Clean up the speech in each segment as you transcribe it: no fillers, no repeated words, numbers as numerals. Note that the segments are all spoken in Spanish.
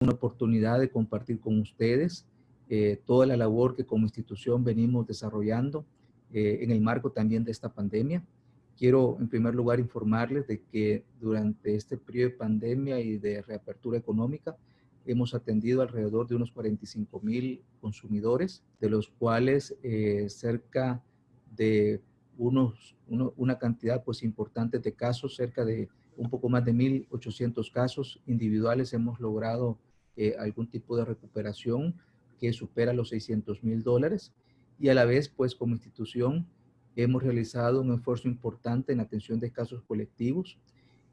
una oportunidad de compartir con ustedes toda la labor que como institución venimos desarrollando en el marco también de esta pandemia. Quiero en primer lugar informarles de que durante este periodo de pandemia y de reapertura económica hemos atendido alrededor de unos 45,000 consumidores, de los cuales cerca de una cantidad pues importante de casos, cerca de un poco más de 1,800 casos individuales hemos logrado algún tipo de recuperación que supera los $600,000 y a la vez pues como institución hemos realizado un esfuerzo importante en atención de casos colectivos,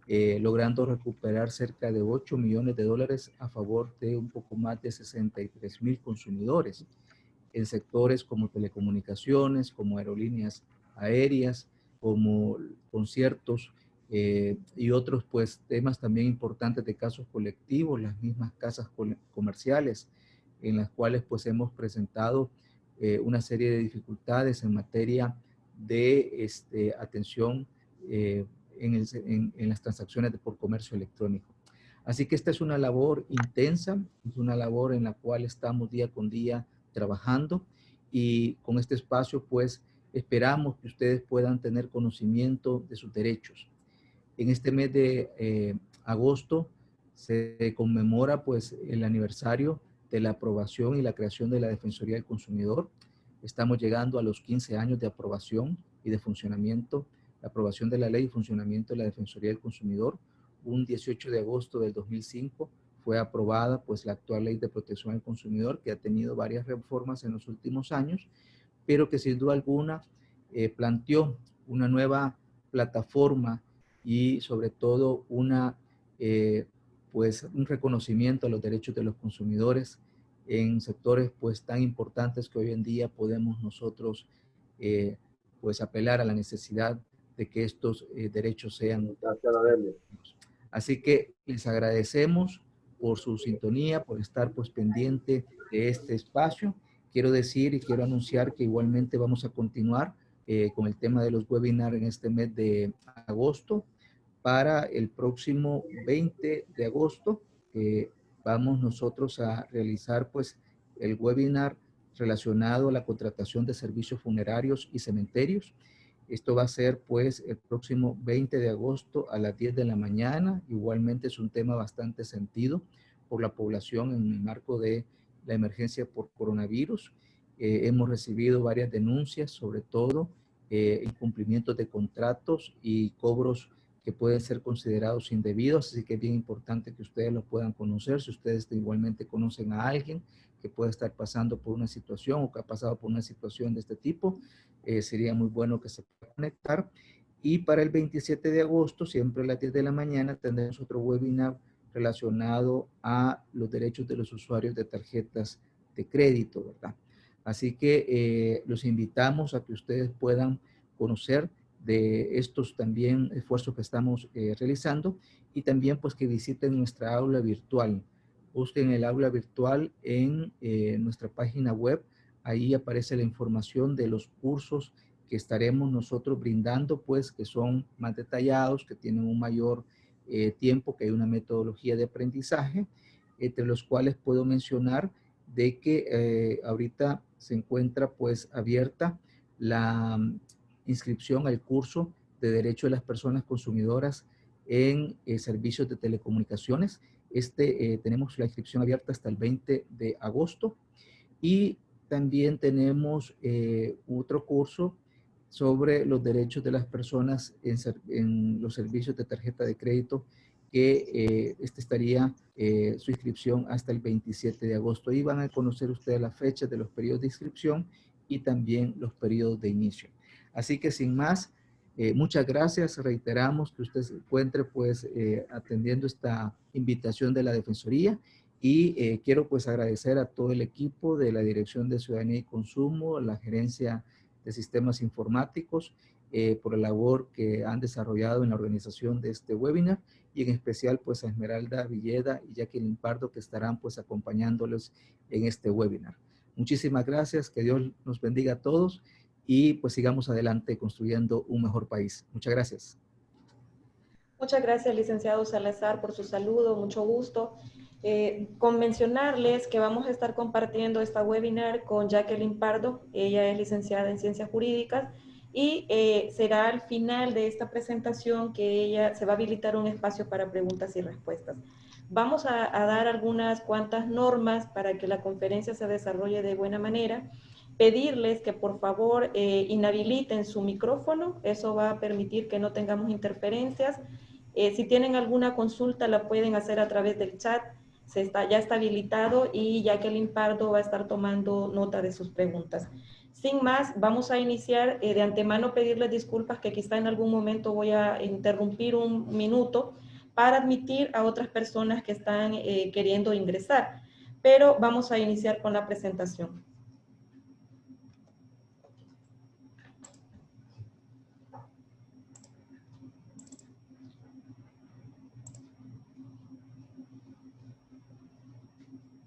logrando recuperar cerca de $8 millones a favor de un poco más de 63,000 consumidores en sectores como telecomunicaciones, como aerolíneas aéreas, como conciertos y otros pues temas también importantes de casos colectivos, las mismas casas comerciales en las cuales pues hemos presentado una serie de dificultades en materia de atención en las transacciones por comercio electrónico. Así que esta es una labor intensa, es una labor en la cual estamos día con día trabajando y con este espacio pues esperamos que ustedes puedan tener conocimiento de sus derechos. En este mes de agosto se conmemora pues el aniversario de la aprobación y la creación de la Defensoría del Consumidor. Estamos llegando a los 15 años de aprobación y de funcionamiento, la aprobación de la ley y funcionamiento de la Defensoría del Consumidor. Un 18 de agosto del 2005 fue aprobada pues la actual Ley de Protección al Consumidor, que ha tenido varias reformas en los últimos años, pero que sin duda alguna planteó una nueva plataforma y sobre todo pues un reconocimiento a los derechos de los consumidores en sectores pues tan importantes que hoy en día podemos nosotros pues apelar a la necesidad de que estos derechos sean. Así que les agradecemos por su sintonía, por estar pues pendiente de este espacio. Quiero decir y quiero anunciar que igualmente vamos a continuar con el tema de los webinars en este mes de agosto. Para el próximo 20 de agosto vamos nosotros a realizar pues el webinar relacionado a la contratación de servicios funerarios y cementerios. Esto va a ser pues el próximo 20 de agosto a las 10 de la mañana. Igualmente es un tema bastante sentido por la población en el marco de la emergencia por coronavirus. Hemos recibido varias denuncias, sobre todo incumplimientos de contratos y cobros que pueden ser considerados indebidos, así que es bien importante que ustedes lo puedan conocer. Si ustedes igualmente conocen a alguien que puede estar pasando por una situación o que ha pasado por una situación de este tipo, sería muy bueno que se pueda conectar. Y para el 27 de agosto, siempre a las 10 de la mañana, tendremos otro webinar relacionado a los derechos de los usuarios de tarjetas de crédito, ¿verdad? Así que los invitamos a que ustedes puedan conocer de estos también esfuerzos que estamos realizando y también pues que visiten nuestra aula virtual. Busquen el aula virtual en nuestra página web. Ahí aparece la información de los cursos que estaremos nosotros brindando, pues que son más detallados, que tienen un mayor tiempo, que hay una metodología de aprendizaje, entre los cuales puedo mencionar de que ahorita se encuentra pues abierta la inscripción al curso de Derecho de las Personas Consumidoras en servicios de telecomunicaciones. Tenemos la inscripción abierta hasta el 20 de agosto y también tenemos otro curso sobre los derechos de las personas en los servicios de tarjeta de crédito que estaría su inscripción hasta el 27 de agosto. Y van a conocer ustedes las fechas de los periodos de inscripción y también los periodos de inicio. Así que sin más, muchas gracias. Reiteramos que usted se encuentre pues atendiendo esta invitación de la Defensoría y quiero pues agradecer a todo el equipo de la Dirección de Ciudadanía y Consumo, la Gerencia de Sistemas Informáticos, por la labor que han desarrollado en la organización de este webinar y en especial pues a Esmeralda Villeda y Jacqueline Pardo que estarán pues acompañándolos en este webinar. Muchísimas gracias, que Dios nos bendiga a todos y pues sigamos adelante construyendo un mejor país. Muchas gracias. Muchas gracias, licenciado Salazar, por su saludo, mucho gusto. Con mencionarles que vamos a estar compartiendo esta webinar con Jacqueline Pardo. Ella es licenciada en Ciencias Jurídicas y será al final de esta presentación que ella se va a habilitar un espacio para preguntas y respuestas. Vamos a dar algunas cuantas normas para que la conferencia se desarrolle de buena manera. Pedirles que por favor inhabiliten su micrófono, eso va a permitir que no tengamos interferencias. Si tienen alguna consulta la pueden hacer a través del chat, ya está habilitado y Jacqueline Pardo va a estar tomando nota de sus preguntas. Sin más, vamos a iniciar. De antemano pedirles disculpas que quizá en algún momento voy a interrumpir un minuto para admitir a otras personas que están queriendo ingresar. Pero vamos a iniciar con la presentación.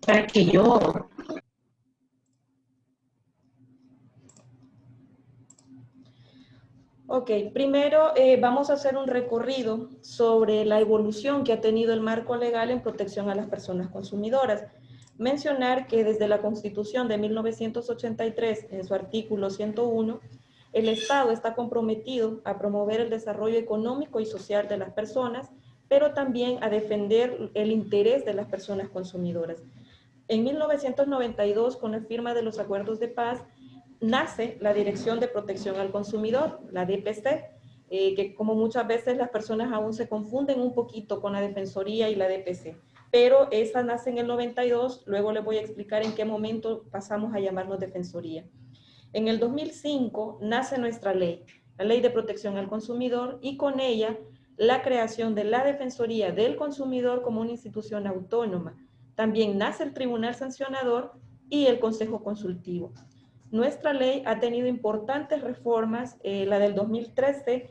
Para que yo... Ok, primero vamos a hacer un recorrido sobre la evolución que ha tenido el marco legal en protección a las personas consumidoras. Mencionar que desde la Constitución de 1983, en su artículo 101, el Estado está comprometido a promover el desarrollo económico y social de las personas, pero también a defender el interés de las personas consumidoras. En 1992, con la firma de los acuerdos de paz, nace la Dirección de Protección al Consumidor, la DPC, que como muchas veces las personas aún se confunden un poquito con la Defensoría y la DPC, pero esa nace en el 92, luego les voy a explicar en qué momento pasamos a llamarnos Defensoría. En el 2005 nace nuestra ley, la Ley de Protección al Consumidor, y con ella la creación de la Defensoría del Consumidor como una institución autónoma. También nace el Tribunal Sancionador y el Consejo Consultivo. Nuestra ley ha tenido importantes reformas, la del 2013,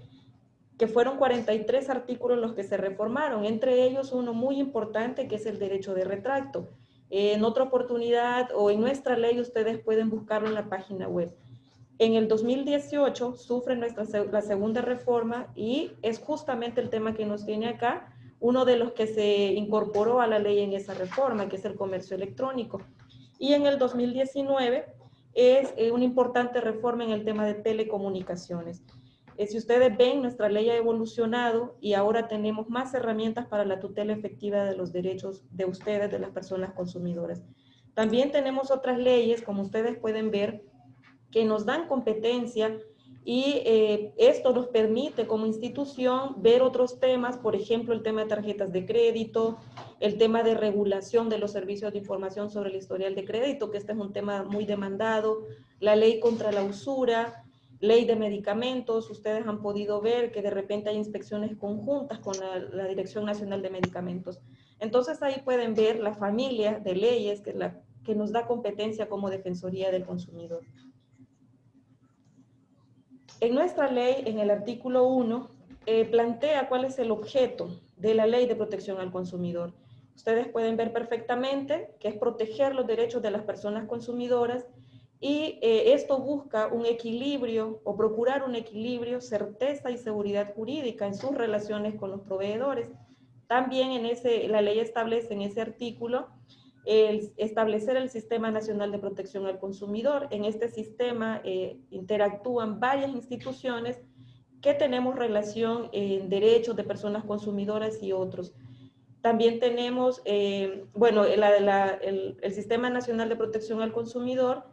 que fueron 43 artículos los que se reformaron, entre ellos uno muy importante que es el derecho de retracto. En otra oportunidad o en nuestra ley ustedes pueden buscarlo en la página web. En el 2018 sufre la segunda reforma y es justamente el tema que nos tiene acá, uno de los que se incorporó a la ley en esa reforma, que es el comercio electrónico. Y en el 2019 es una importante reforma en el tema de telecomunicaciones. Si ustedes ven, nuestra ley ha evolucionado y ahora tenemos más herramientas para la tutela efectiva de los derechos de ustedes, de las personas consumidoras. También tenemos otras leyes, como ustedes pueden ver, que nos dan competencia y esto nos permite como institución ver otros temas, por ejemplo, el tema de tarjetas de crédito, el tema de regulación de los servicios de información sobre el historial de crédito, que este es un tema muy demandado, la ley contra la usura, ley de medicamentos. Ustedes han podido ver que de repente hay inspecciones conjuntas con la Dirección Nacional de Medicamentos. Entonces ahí pueden ver la familia de leyes que nos da competencia como Defensoría del Consumidor. En nuestra ley, en el artículo 1, plantea cuál es el objeto de la Ley de Protección al Consumidor. Ustedes pueden ver perfectamente que es proteger los derechos de las personas consumidoras y esto busca un equilibrio o procurar un equilibrio, certeza y seguridad jurídica en sus relaciones con los proveedores. También la ley establece en ese artículo establecer el Sistema Nacional de Protección al Consumidor. En este sistema interactúan varias instituciones que tenemos relación en derechos de personas consumidoras y otros. También tenemos, bueno, el Sistema Nacional de Protección al Consumidor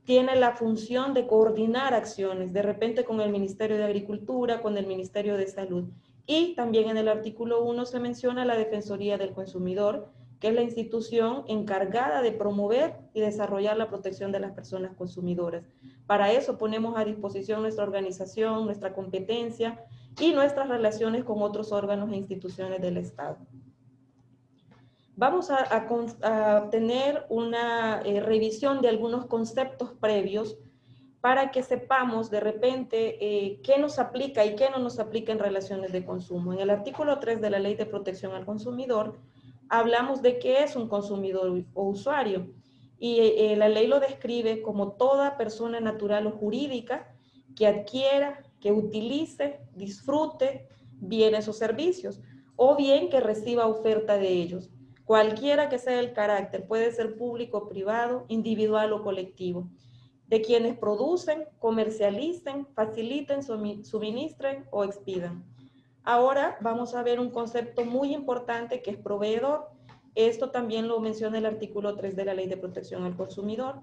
tiene la función de coordinar acciones, de repente con el Ministerio de Agricultura, con el Ministerio de Salud. Y también en el artículo 1 se menciona la Defensoría del Consumidor, que es la institución encargada de promover y desarrollar la protección de las personas consumidoras. Para eso ponemos a disposición nuestra organización, nuestra competencia y nuestras relaciones con otros órganos e instituciones del Estado. Vamos a tener una revisión de algunos conceptos previos para que sepamos de repente qué nos aplica y qué no nos aplica en relaciones de consumo. En el artículo 3 de la Ley de Protección al Consumidor hablamos de qué es un consumidor o usuario y la ley lo describe como toda persona natural o jurídica que adquiera, que utilice, disfrute bienes o servicios o bien que reciba oferta de ellos. cualquiera que sea el carácter, puede ser público o privado, individual o colectivo, de quienes producen, comercialicen, faciliten, suministren o expidan. Ahora vamos a ver un concepto muy importante que es proveedor. Esto también lo menciona el artículo 3 de la Ley de Protección al Consumidor.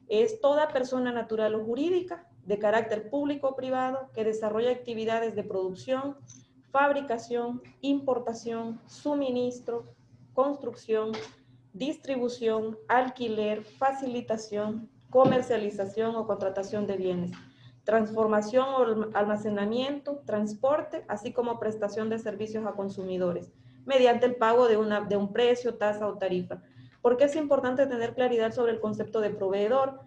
Es toda persona natural o jurídica de carácter público o privado que desarrolla actividades de producción, fabricación, importación, suministro, construcción, distribución, alquiler, facilitación, comercialización o contratación de bienes, transformación o almacenamiento, transporte, así como prestación de servicios a consumidores, mediante el pago de un precio, tasa o tarifa. ¿Por qué es importante tener claridad sobre el concepto de proveedor?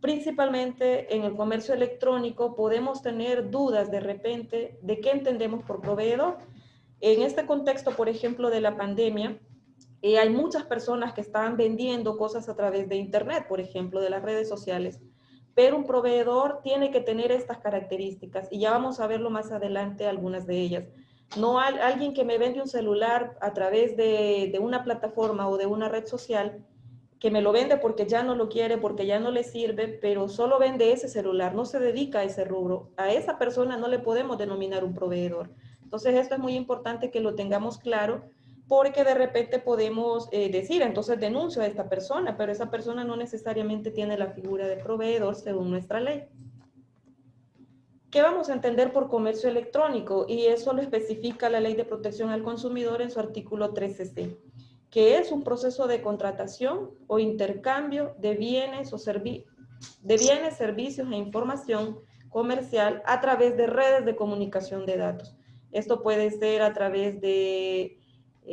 Principalmente en el comercio electrónico podemos tener dudas de repente de qué entendemos por proveedor. En este contexto, por ejemplo, de la pandemia, hay muchas personas que están vendiendo cosas a través de Internet, por ejemplo, de las redes sociales, pero un proveedor tiene que tener estas características y ya vamos a verlo más adelante algunas de ellas. No alguien que me vende un celular a través de una plataforma o de una red social, que me lo vende porque ya no lo quiere, porque ya no le sirve, pero solo vende ese celular, no se dedica a ese rubro. A esa persona no le podemos denominar un proveedor. Entonces esto es muy importante que lo tengamos claro, porque de repente podemos decir, entonces denuncio a esta persona, pero esa persona no necesariamente tiene la figura de proveedor según nuestra ley. ¿Qué vamos a entender por comercio electrónico? Y eso lo especifica la Ley de Protección al Consumidor en su artículo 13C, que es un proceso de contratación o intercambio de bienes, servicios e información comercial a través de redes de comunicación de datos. Esto puede ser a través de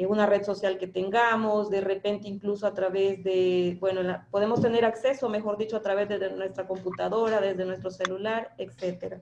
una red social que tengamos, de repente incluso a través de, bueno, podemos tener acceso, mejor dicho, a través de nuestra computadora, desde nuestro celular, etcétera.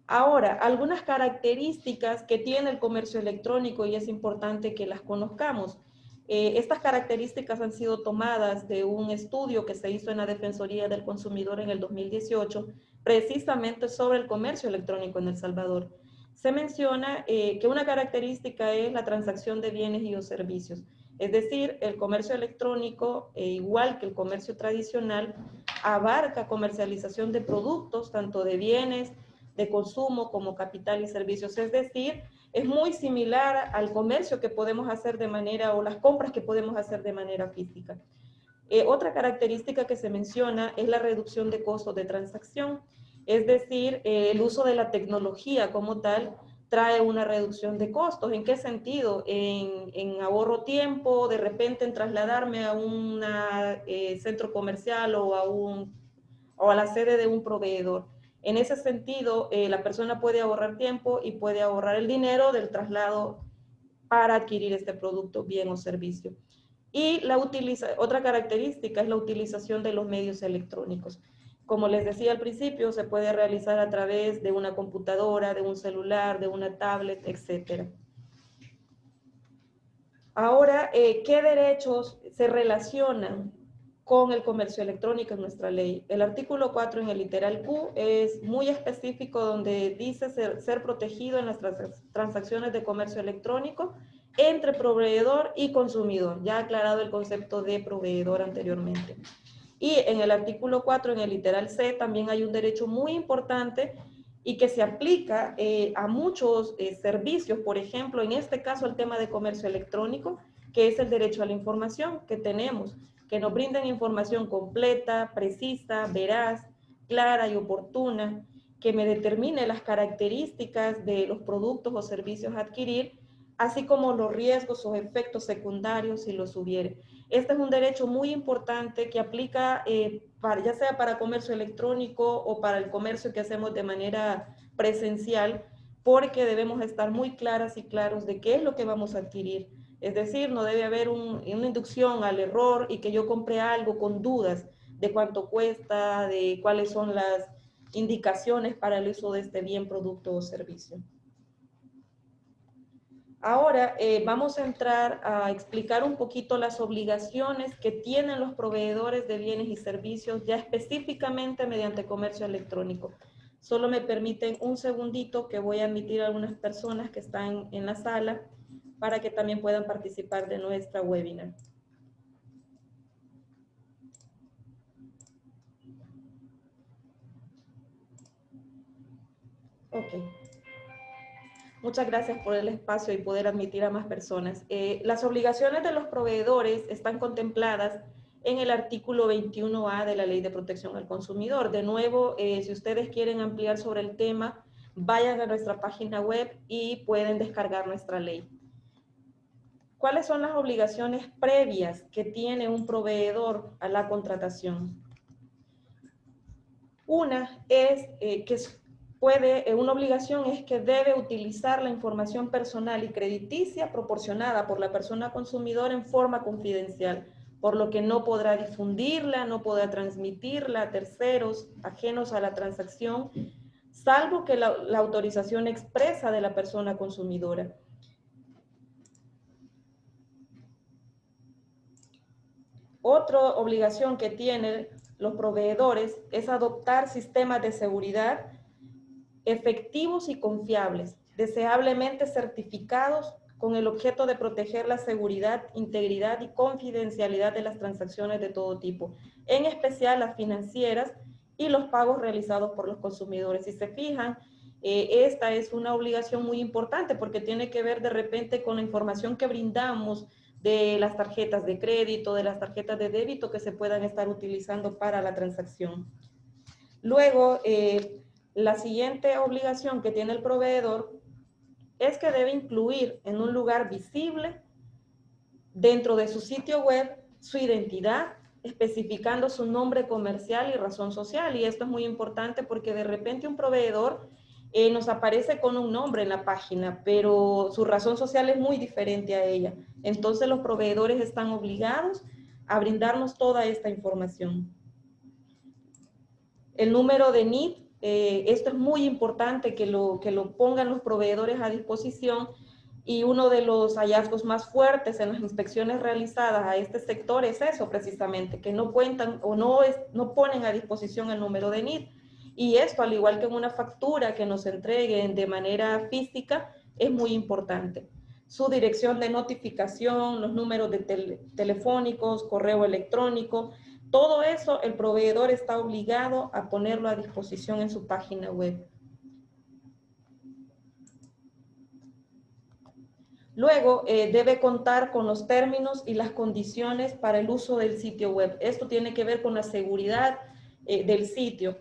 Ahora, algunas características que tiene el comercio electrónico y es importante que las conozcamos. Estas características han sido tomadas de un estudio que se hizo en la Defensoría del Consumidor en el 2018, precisamente sobre el comercio electrónico en El Salvador. Se menciona que una característica es la transacción de bienes y o servicios. Es decir, el comercio electrónico, igual que el comercio tradicional, abarca comercialización de productos, tanto de bienes, de consumo como capital y servicios. Es decir, es muy similar al comercio que podemos hacer de manera, o las compras que podemos hacer de manera física. Otra característica que se menciona es la reducción de costos de transacción, es decir, el uso de la tecnología como tal trae una reducción de costos. ¿En qué sentido? En ahorro tiempo, de repente en trasladarme a un centro comercial o a la sede de un proveedor. En ese sentido, la persona puede ahorrar tiempo y puede ahorrar el dinero del traslado para adquirir este producto, bien o servicio. Y otra característica es la utilización de los medios electrónicos. Como les decía al principio, se puede realizar a través de una computadora, de un celular, de una tablet, etc. Ahora, ¿qué derechos se relacionan con el comercio electrónico en nuestra ley? El artículo 4 en el literal Q es muy específico, donde dice ser protegido en las transacciones de comercio electrónico entre proveedor y consumidor. Ya aclarado el concepto de proveedor anteriormente. Y en el artículo 4 en el literal C también hay un derecho muy importante y que se aplica a muchos servicios, por ejemplo, en este caso el tema de comercio electrónico, que es el derecho a la información que tenemos, que nos brinden información completa, precisa, veraz, clara y oportuna, que me determine las características de los productos o servicios a adquirir, así como los riesgos o efectos secundarios si los hubiere. Este es un derecho muy importante que aplica ya sea para comercio electrónico o para el comercio que hacemos de manera presencial, porque debemos estar muy claras y claros de qué es lo que vamos a adquirir. Es decir, no debe haber una inducción al error y que yo compre algo con dudas de cuánto cuesta, de cuáles son las indicaciones para el uso de este bien, producto o servicio. Ahora vamos a entrar a explicar un poquito las obligaciones que tienen los proveedores de bienes y servicios ya específicamente mediante comercio electrónico. Solo me permiten un segundito que voy a admitir a algunas personas que están en la sala para que también puedan participar de nuestra webinar. Ok. Muchas gracias por el espacio y poder admitir a más personas. Las obligaciones de los proveedores están contempladas en el artículo 21A de la Ley de Protección al Consumidor. De nuevo, si ustedes quieren ampliar sobre el tema, vayan a nuestra página web y pueden descargar nuestra ley. ¿Cuáles son las obligaciones previas que tiene un proveedor a la contratación? Una es una obligación es que debe utilizar la información personal y crediticia proporcionada por la persona consumidora en forma confidencial, por lo que no podrá difundirla, no podrá transmitirla a terceros ajenos a la transacción, salvo que la autorización expresa de la persona consumidora. Otra obligación que tienen los proveedores es adoptar sistemas de seguridad efectivos y confiables, deseablemente certificados con el objeto de proteger la seguridad, integridad y confidencialidad de las transacciones de todo tipo, en especial las financieras y los pagos realizados por los consumidores. Si se fijan, esta es una obligación muy importante porque tiene que ver de repente con la información que brindamos de las tarjetas de crédito, de las tarjetas de débito que se puedan estar utilizando para la transacción. Luego, la siguiente obligación que tiene el proveedor es que debe incluir en un lugar visible dentro de su sitio web su identidad, especificando su nombre comercial y razón social. Y esto es muy importante porque de repente un proveedor nos aparece con un nombre en la página, pero su razón social es muy diferente a ella. Entonces los proveedores están obligados a brindarnos toda esta información. El número de NIT, esto es muy importante que lo pongan los proveedores a disposición, y uno de los hallazgos más fuertes en las inspecciones realizadas a este sector es eso precisamente, que no cuentan o no ponen a disposición el número de NIT. Y esto, al igual que en una factura que nos entreguen de manera física, es muy importante. Su dirección de notificación, los números de telefónicos, correo electrónico, todo eso el proveedor está obligado a ponerlo a disposición en su página web. Luego, debe contar con los términos y las condiciones para el uso del sitio web. Esto tiene que ver con la seguridad del sitio.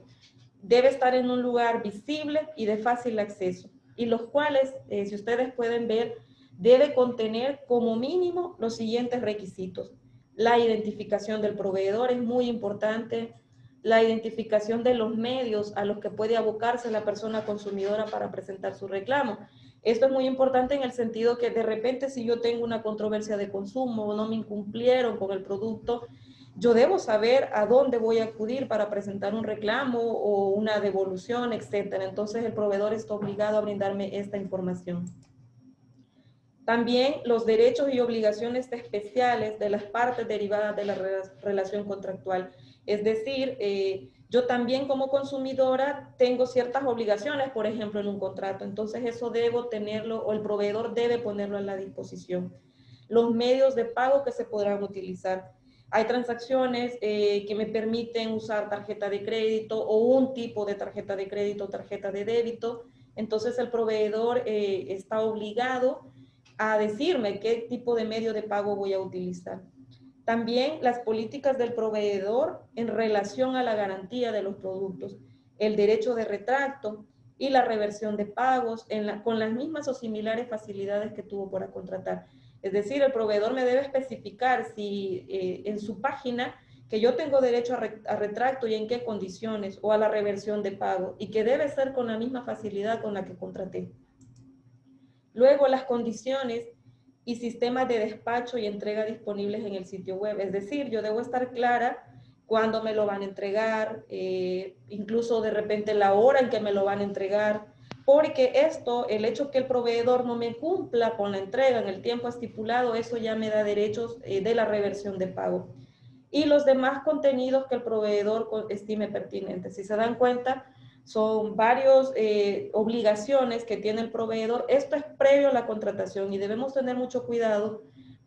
Debe estar en un lugar visible y de fácil acceso, y los cuales, si ustedes pueden ver, debe contener como mínimo los siguientes requisitos. La identificación del proveedor es muy importante, la identificación de los medios a los que puede abocarse la persona consumidora para presentar su reclamo. Esto es muy importante en el sentido que de repente si yo tengo una controversia de consumo o no me incumplieron con el producto, yo debo saber a dónde voy a acudir para presentar un reclamo o una devolución, etcétera. Entonces el proveedor está obligado a brindarme esta información. También los derechos y obligaciones especiales de las partes derivadas de la relación contractual. Es decir, yo también como consumidora tengo ciertas obligaciones, por ejemplo, en un contrato. Entonces eso debo tenerlo, o el proveedor debe ponerlo a la disposición. Los medios de pago que se podrán utilizar. Hay transacciones que me permiten usar tarjeta de crédito o un tipo de tarjeta de crédito o tarjeta de débito. Entonces el proveedor está obligado a decirme qué tipo de medio de pago voy a utilizar. También las políticas del proveedor en relación a la garantía de los productos, el derecho de retracto y la reversión de pagos con las mismas o similares facilidades que tuvo para contratar. Es decir, el proveedor me debe especificar si en su página que yo tengo derecho a retracto y en qué condiciones, o a la reversión de pago, y que debe ser con la misma facilidad con la que contraté. Luego, las condiciones y sistemas de despacho y entrega disponibles en el sitio web. Es decir, yo debo estar clara cuándo me lo van a entregar, incluso de repente la hora en que me lo van a entregar, porque esto, el hecho que el proveedor no me cumpla con la entrega en el tiempo estipulado, eso ya me da derechos de la reversión de pago. Y los demás contenidos que el proveedor estime pertinentes. Si se dan cuenta, Son varias obligaciones que tiene el proveedor. Esto es previo a la contratación y debemos tener mucho cuidado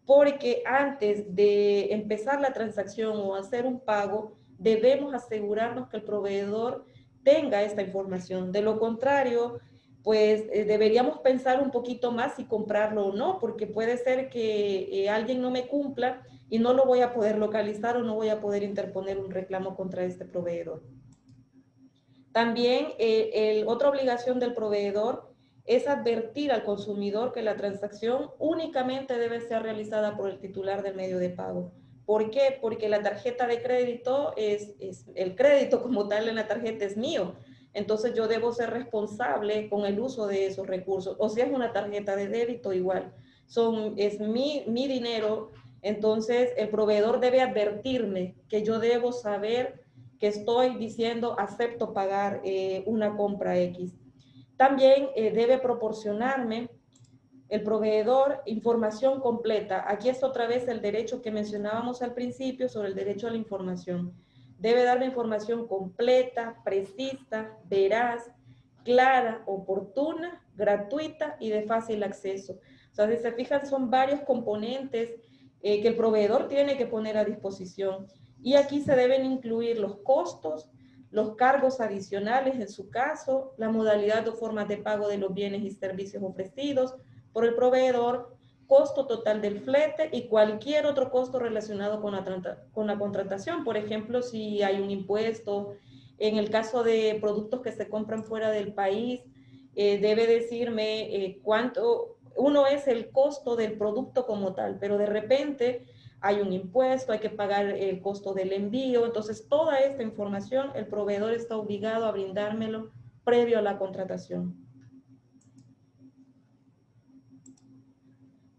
porque antes de empezar la transacción o hacer un pago, debemos asegurarnos que el proveedor tenga esta información. De lo contrario, pues deberíamos pensar un poquito más si comprarlo o no, porque puede ser que alguien no me cumpla y no lo voy a poder localizar o no voy a poder interponer un reclamo contra este proveedor. También otra obligación del proveedor es advertir al consumidor que la transacción únicamente debe ser realizada por el titular del medio de pago. ¿Por qué? Porque la tarjeta de crédito el crédito como tal en la tarjeta es mío. Entonces yo debo ser responsable con el uso de esos recursos. O si es una tarjeta de débito, igual. Es mi dinero. Entonces el proveedor debe advertirme que yo debo saber que estoy diciendo acepto pagar una compra X. También debe proporcionarme el proveedor información completa. Aquí es otra vez el derecho que mencionábamos al principio sobre el derecho a la información. Debe darme información completa, precisa, veraz, clara, oportuna, gratuita y de fácil acceso. O sea, si se fijan, son varios componentes que el proveedor tiene que poner a disposición. Y aquí se deben incluir los costos, los cargos adicionales en su caso, la modalidad o formas de pago de los bienes y servicios ofrecidos por el proveedor, costo total del flete y cualquier otro costo relacionado con la contratación. Por ejemplo, si hay un impuesto, en el caso de productos que se compran fuera del país, debe decirme cuánto, uno es el costo del producto como tal, pero de repente hay un impuesto, hay que pagar el costo del envío. Entonces, toda esta información, el proveedor está obligado a brindármelo previo a la contratación.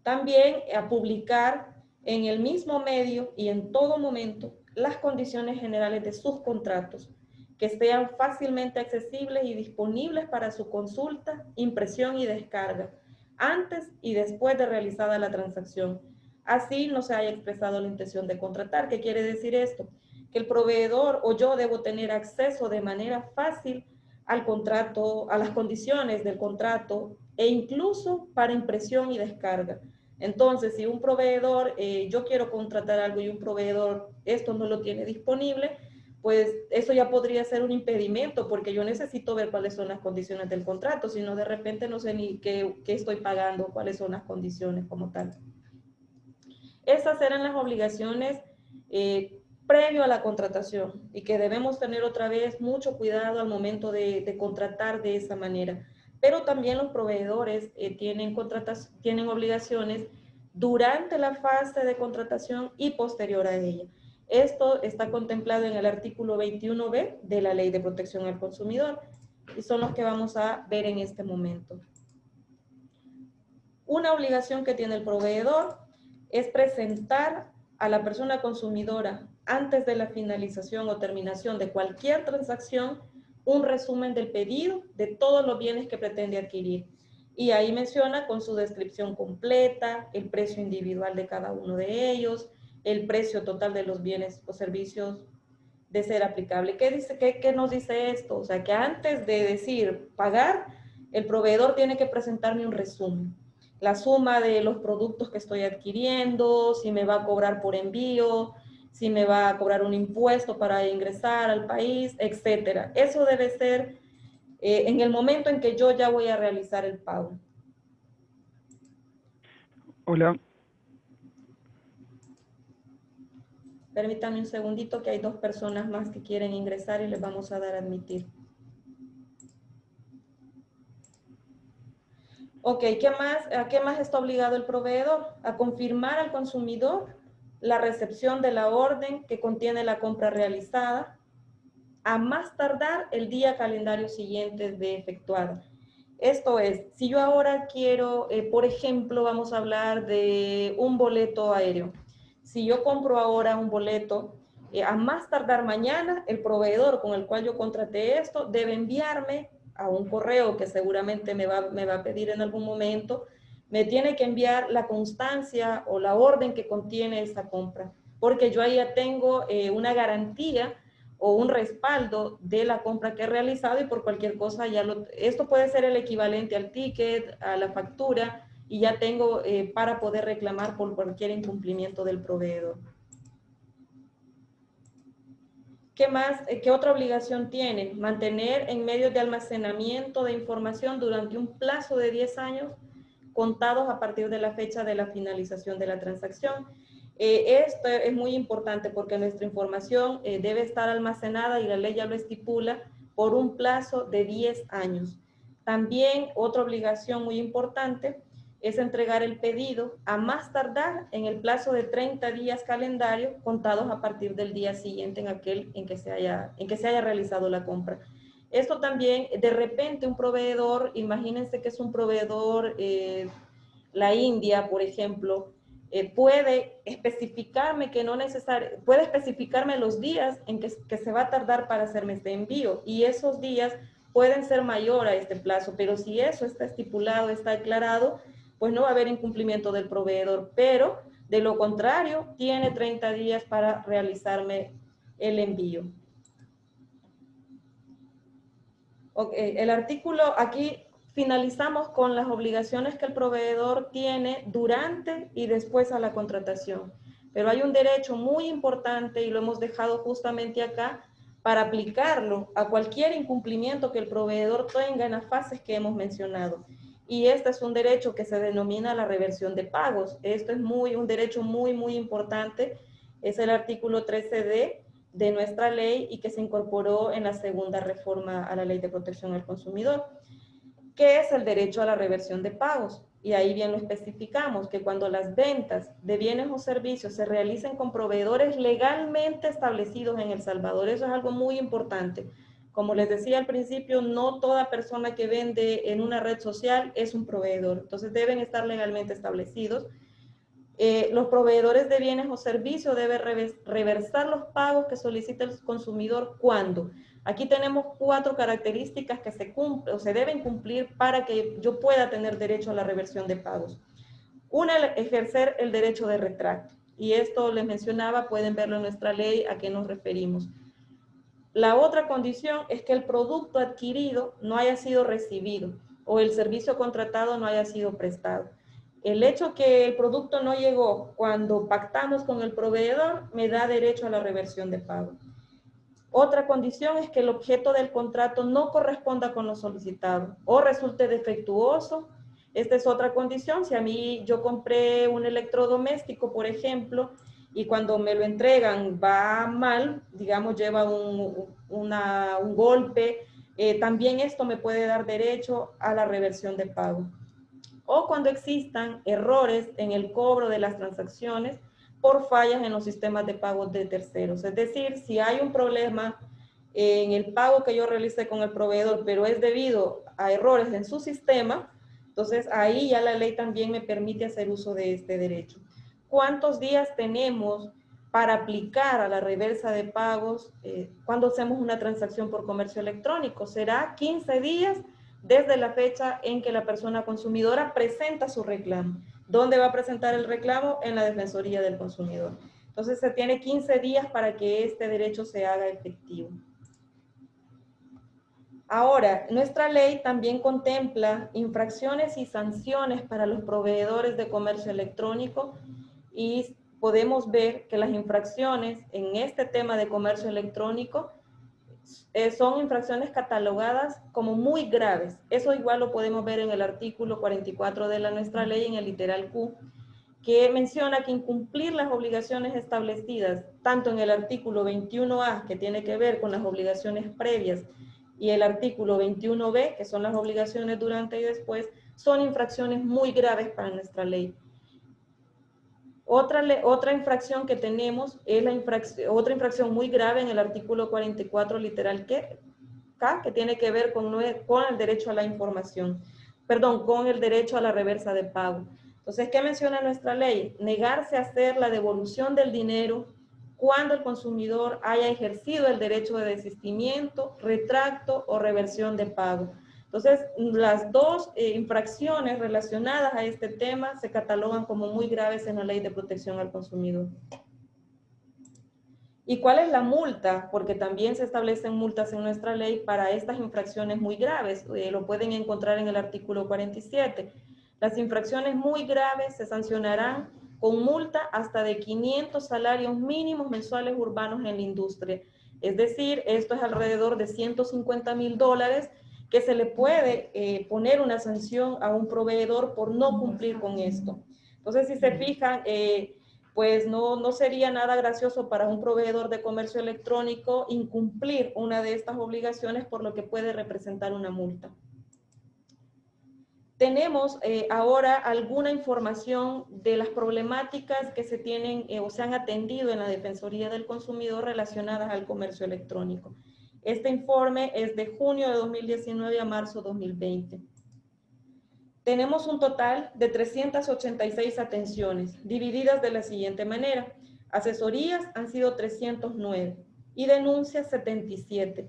También a publicar en el mismo medio y en todo momento las condiciones generales de sus contratos, que sean fácilmente accesibles y disponibles para su consulta, impresión y descarga, antes y después de realizada la transacción. Así no se haya expresado la intención de contratar. ¿Qué quiere decir esto? Que el proveedor o yo debo tener acceso de manera fácil al contrato, a las condiciones del contrato e incluso para impresión y descarga. Entonces, si un proveedor, yo quiero contratar algo y un proveedor esto no lo tiene disponible, pues eso ya podría ser un impedimento porque yo necesito ver cuáles son las condiciones del contrato, si no de repente no sé ni qué estoy pagando, cuáles son las condiciones como tal. Esas eran las obligaciones previo a la contratación y que debemos tener otra vez mucho cuidado al momento de contratar de esa manera. Pero también los proveedores tienen obligaciones durante la fase de contratación y posterior a ella. Esto está contemplado en el artículo 21b de la Ley de Protección al Consumidor y son los que vamos a ver en este momento. Una obligación que tiene el proveedor es presentar a la persona consumidora antes de la finalización o terminación de cualquier transacción un resumen del pedido de todos los bienes que pretende adquirir. Y ahí menciona con su descripción completa, el precio individual de cada uno de ellos, el precio total de los bienes o servicios de ser aplicable. ¿Qué nos dice esto? O sea, que antes de decir pagar, el proveedor tiene que presentarme un resumen. La suma de los productos que estoy adquiriendo, si me va a cobrar por envío, si me va a cobrar un impuesto para ingresar al país, etcétera. Eso debe ser en el momento en que yo ya voy a realizar el pago. Hola. Permítanme un segundito que hay 2 personas más que quieren ingresar y les vamos a dar a admitir. Ok, ¿a qué más está obligado el proveedor? A confirmar al consumidor la recepción de la orden que contiene la compra realizada, a más tardar el día calendario siguiente de efectuada. Esto es, si yo ahora quiero, por ejemplo, vamos a hablar de un boleto aéreo. Si yo compro ahora un boleto, a más tardar mañana, el proveedor con el cual yo contraté esto debe enviarme a un correo que seguramente me va a pedir en algún momento, me tiene que enviar la constancia o la orden que contiene esa compra, porque yo ahí ya tengo una garantía o un respaldo de la compra que he realizado y por cualquier cosa esto puede ser el equivalente al ticket, a la factura y ya tengo para poder reclamar por cualquier incumplimiento del proveedor. ¿Qué más? ¿Qué otra obligación tiene? Mantener en medios de almacenamiento de información durante un plazo de 10 años contados a partir de la fecha de la finalización de la transacción. Esto es muy importante porque nuestra información debe estar almacenada y la ley ya lo estipula por un plazo de 10 años. También otra obligación muy importante es entregar el pedido a más tardar en el plazo de 30 días calendario contados a partir del día siguiente en que se haya realizado la compra. Esto también, de repente un proveedor, imagínense que es un proveedor, la India, por ejemplo, puede especificarme puede especificarme los días en que se va a tardar para hacerme este envío y esos días pueden ser mayor a este plazo, pero si eso está estipulado, está aclarado, pues no va a haber incumplimiento del proveedor, pero de lo contrario, tiene 30 días para realizarme el envío. Okay, el artículo, aquí finalizamos con las obligaciones que el proveedor tiene durante y después a la contratación. Pero hay un derecho muy importante y lo hemos dejado justamente acá para aplicarlo a cualquier incumplimiento que el proveedor tenga en las fases que hemos mencionado. Y este es un derecho que se denomina la reversión de pagos. Esto es un derecho muy, muy importante. Es el artículo 13D de nuestra ley y que se incorporó en la segunda reforma a la Ley de Protección al Consumidor. ¿Qué es el derecho a la reversión de pagos? Y ahí bien lo especificamos, que cuando las ventas de bienes o servicios se realicen con proveedores legalmente establecidos en El Salvador, eso es algo muy importante. Como les decía al principio, no toda persona que vende en una red social es un proveedor, entonces deben estar legalmente establecidos. Los proveedores de bienes o servicios deben reversar los pagos que solicita el consumidor cuando. Aquí tenemos 4 características que se deben cumplir para que yo pueda tener derecho a la reversión de pagos. Una, ejercer el derecho de retracto. Y esto les mencionaba, pueden verlo en nuestra ley a qué nos referimos. La otra condición es que el producto adquirido no haya sido recibido o el servicio contratado no haya sido prestado. El hecho que el producto no llegó cuando pactamos con el proveedor me da derecho a la reversión de pago. Otra condición es que el objeto del contrato no corresponda con lo solicitado o resulte defectuoso. Esta es otra condición. Si yo compré un electrodoméstico, por ejemplo, y cuando me lo entregan va mal, digamos lleva un golpe, también esto me puede dar derecho a la reversión de pago. O cuando existan errores en el cobro de las transacciones por fallas en los sistemas de pagos de terceros. Es decir, si hay un problema en el pago que yo realicé con el proveedor, pero es debido a errores en su sistema, entonces ahí ya la ley también me permite hacer uso de este derecho. ¿Cuántos días tenemos para aplicar a la reversa de pagos cuando hacemos una transacción por comercio electrónico? ¿Será 15 días? Desde la fecha en que la persona consumidora presenta su reclamo. ¿Dónde va a presentar el reclamo? En la Defensoría del Consumidor. Entonces se tiene 15 días para que este derecho se haga efectivo. Ahora, nuestra ley también contempla infracciones y sanciones para los proveedores de comercio electrónico y podemos ver que las infracciones en este tema de comercio electrónico son infracciones catalogadas como muy graves. Eso igual lo podemos ver en el artículo 44 de nuestra ley, en el literal Q, que menciona que incumplir las obligaciones establecidas, tanto en el artículo 21A, que tiene que ver con las obligaciones previas, y el artículo 21B, que son las obligaciones durante y después, son infracciones muy graves para nuestra ley. Otra infracción que tenemos es otra infracción muy grave en el artículo 44 literal K, que tiene que ver con el derecho a la información, con el derecho a la reversa de pago. Entonces, ¿qué menciona nuestra ley? Negarse a hacer la devolución del dinero cuando el consumidor haya ejercido el derecho de desistimiento, retracto o reversión de pago. Entonces, las dos infracciones relacionadas a este tema se catalogan como muy graves en la Ley de Protección al Consumidor. ¿Y cuál es la multa? Porque también se establecen multas en nuestra ley para estas infracciones muy graves. Lo pueden encontrar en el artículo 47. Las infracciones muy graves se sancionarán con multa hasta de 500 salarios mínimos mensuales urbanos en la industria. Es decir, esto es alrededor de $150,000 que se le puede poner una sanción a un proveedor por no cumplir con esto. Entonces, si se fijan, pues no sería nada gracioso para un proveedor de comercio electrónico incumplir una de estas obligaciones, por lo que puede representar una multa. Tenemos ahora alguna información de las problemáticas que se tienen o se han atendido en la Defensoría del Consumidor relacionadas al comercio electrónico. Este informe es de junio de 2019 a marzo de 2020. Tenemos un total de 386 atenciones, divididas de la siguiente manera. Asesorías han sido 309 y denuncias 77.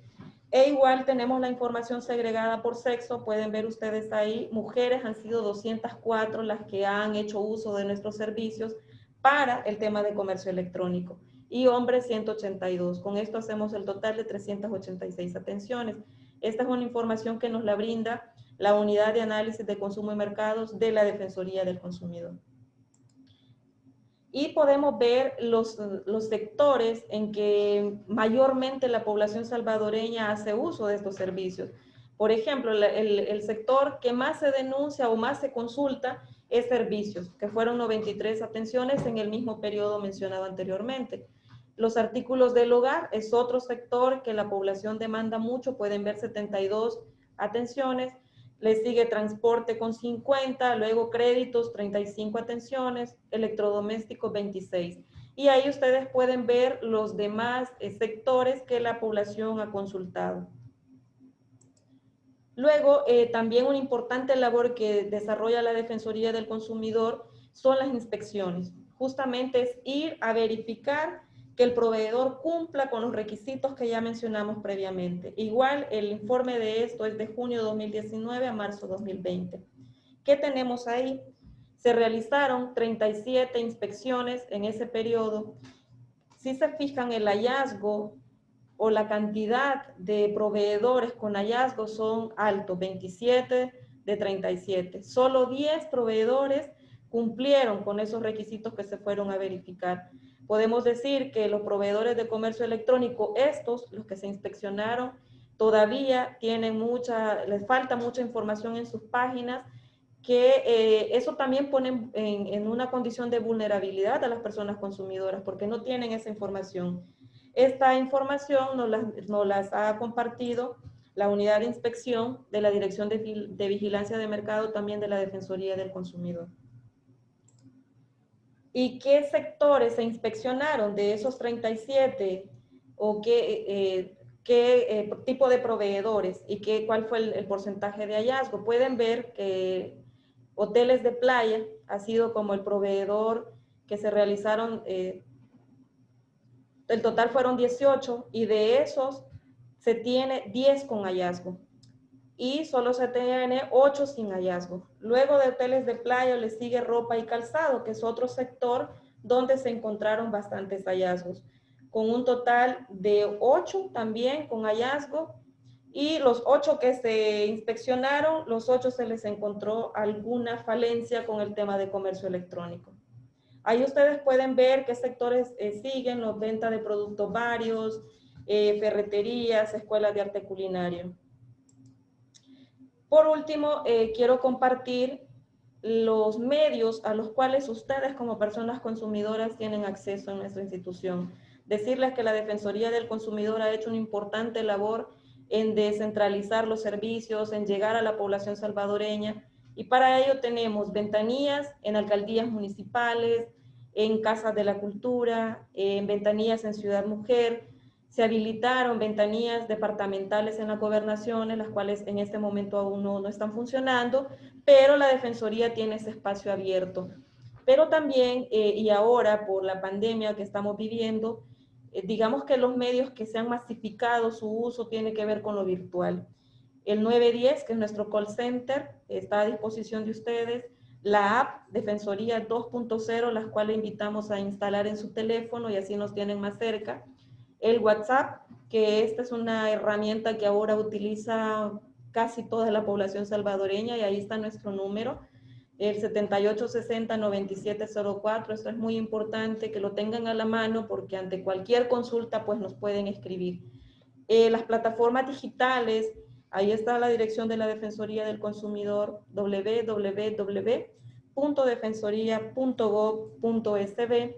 E igual tenemos la información segregada por sexo, pueden ver ustedes ahí, mujeres han sido 204 las que han hecho uso de nuestros servicios para el tema de comercio electrónico y hombres 182. Con esto hacemos el total de 386 atenciones. Esta es una información que nos la brinda la Unidad de Análisis de Consumo y Mercados de la Defensoría del Consumidor. Y podemos ver los sectores en que mayormente la población salvadoreña hace uso de estos servicios. Por ejemplo, el sector que más se denuncia o más se consulta es servicios, que fueron 93 atenciones en el mismo periodo mencionado anteriormente. Los artículos del hogar es otro sector que la población demanda mucho, pueden ver 72 atenciones. Le sigue transporte con 50, luego créditos 35 atenciones, electrodomésticos 26. Y ahí ustedes pueden ver los demás sectores que la población ha consultado. Luego, también una importante labor que desarrolla la Defensoría del Consumidor son las inspecciones. Justamente es ir a verificar que el proveedor cumpla con los requisitos que ya mencionamos previamente. Igual, el informe de esto es de junio de 2019 a marzo de 2020. ¿Qué tenemos ahí? Se realizaron 37 inspecciones en ese periodo. Si se fijan, el hallazgo o la cantidad de proveedores con hallazgos son altos, 27 de 37. Solo 10 proveedores cumplieron con esos requisitos que se fueron a verificar. Podemos decir que los proveedores de comercio electrónico, los que se inspeccionaron, todavía les falta mucha información en sus páginas, que eso también pone en una condición de vulnerabilidad a las personas consumidoras, porque no tienen esa información. Esta información nos las ha compartido la unidad de inspección de la Dirección de Vigilancia de Mercado, también de la Defensoría del Consumidor. ¿Y qué sectores se inspeccionaron de esos 37? ¿O qué tipo de proveedores? ¿Y cuál fue el porcentaje de hallazgo? Pueden ver que hoteles de playa ha sido como el proveedor que se realizaron. El total fueron 18 y de esos se tiene 10 con hallazgo y solo se tiene 8 sin hallazgo. Luego de hoteles de playa le sigue ropa y calzado, que es otro sector donde se encontraron bastantes hallazgos, con un total de 8 también con hallazgo, y los 8 que se inspeccionaron, los 8 se les encontró alguna falencia con el tema de comercio electrónico. Ahí ustedes pueden ver qué sectores siguen, los ventas de productos varios, ferreterías, escuelas de arte culinario. Por último, quiero compartir los medios a los cuales ustedes como personas consumidoras tienen acceso en nuestra institución. Decirles que la Defensoría del Consumidor ha hecho una importante labor en descentralizar los servicios, en llegar a la población salvadoreña, y para ello tenemos ventanillas en alcaldías municipales, en casas de la cultura, en ventanillas en Ciudad Mujer. Se habilitaron ventanillas departamentales en las gobernaciones, las cuales en este momento aún no están funcionando, pero la Defensoría tiene ese espacio abierto. Pero también, y ahora por la pandemia que estamos viviendo, digamos que los medios que se han masificado su uso tiene que ver con lo virtual. El 910, que es nuestro call center, está a disposición de ustedes la app Defensoría 2.0, las cuales invitamos a instalar en su teléfono y así nos tienen más cerca. El WhatsApp, que esta es una herramienta que ahora utiliza casi toda la población salvadoreña y ahí está nuestro número, el 7860-9704. Esto es muy importante que lo tengan a la mano porque ante cualquier consulta pues nos pueden escribir. Las plataformas digitales, ahí está la dirección de la Defensoría del Consumidor, www.defensoría.gov.sb.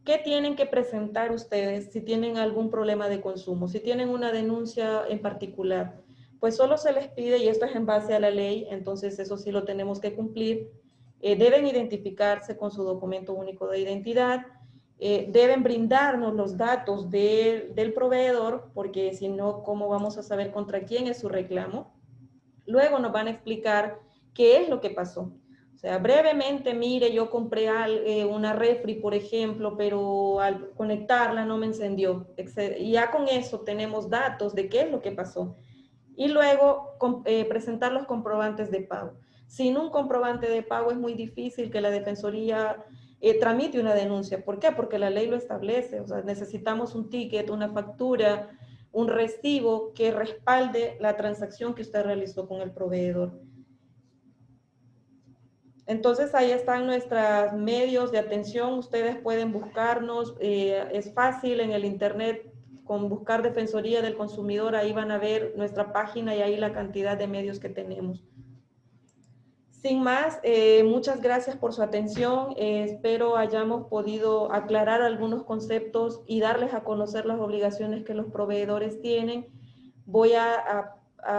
¿Qué tienen que presentar ustedes si tienen algún problema de consumo? Si tienen una denuncia en particular, pues solo se les pide, y esto es en base a la ley, entonces eso sí lo tenemos que cumplir, deben identificarse con su documento único de identidad, deben brindarnos los datos del proveedor, porque si no, ¿cómo vamos a saber contra quién es su reclamo? Luego nos van a explicar qué es lo que pasó. O sea, brevemente, mire, yo compré una refri, por ejemplo, pero al conectarla no me encendió. Y ya con eso tenemos datos de qué es lo que pasó. Y luego presentar los comprobantes de pago. Sin un comprobante de pago es muy difícil que la Defensoría tramite una denuncia. ¿Por qué? Porque la ley lo establece. O sea, necesitamos un ticket, una factura, un recibo que respalde la transacción que usted realizó con el proveedor. Entonces ahí están nuestros medios de atención. Ustedes pueden buscarnos. Es fácil en el internet. Con buscar Defensoría del Consumidor, ahí van a ver nuestra página y ahí la cantidad de medios que tenemos. Sin más, muchas gracias por su atención. Espero hayamos podido aclarar algunos conceptos y darles a conocer las obligaciones que los proveedores tienen. Voy a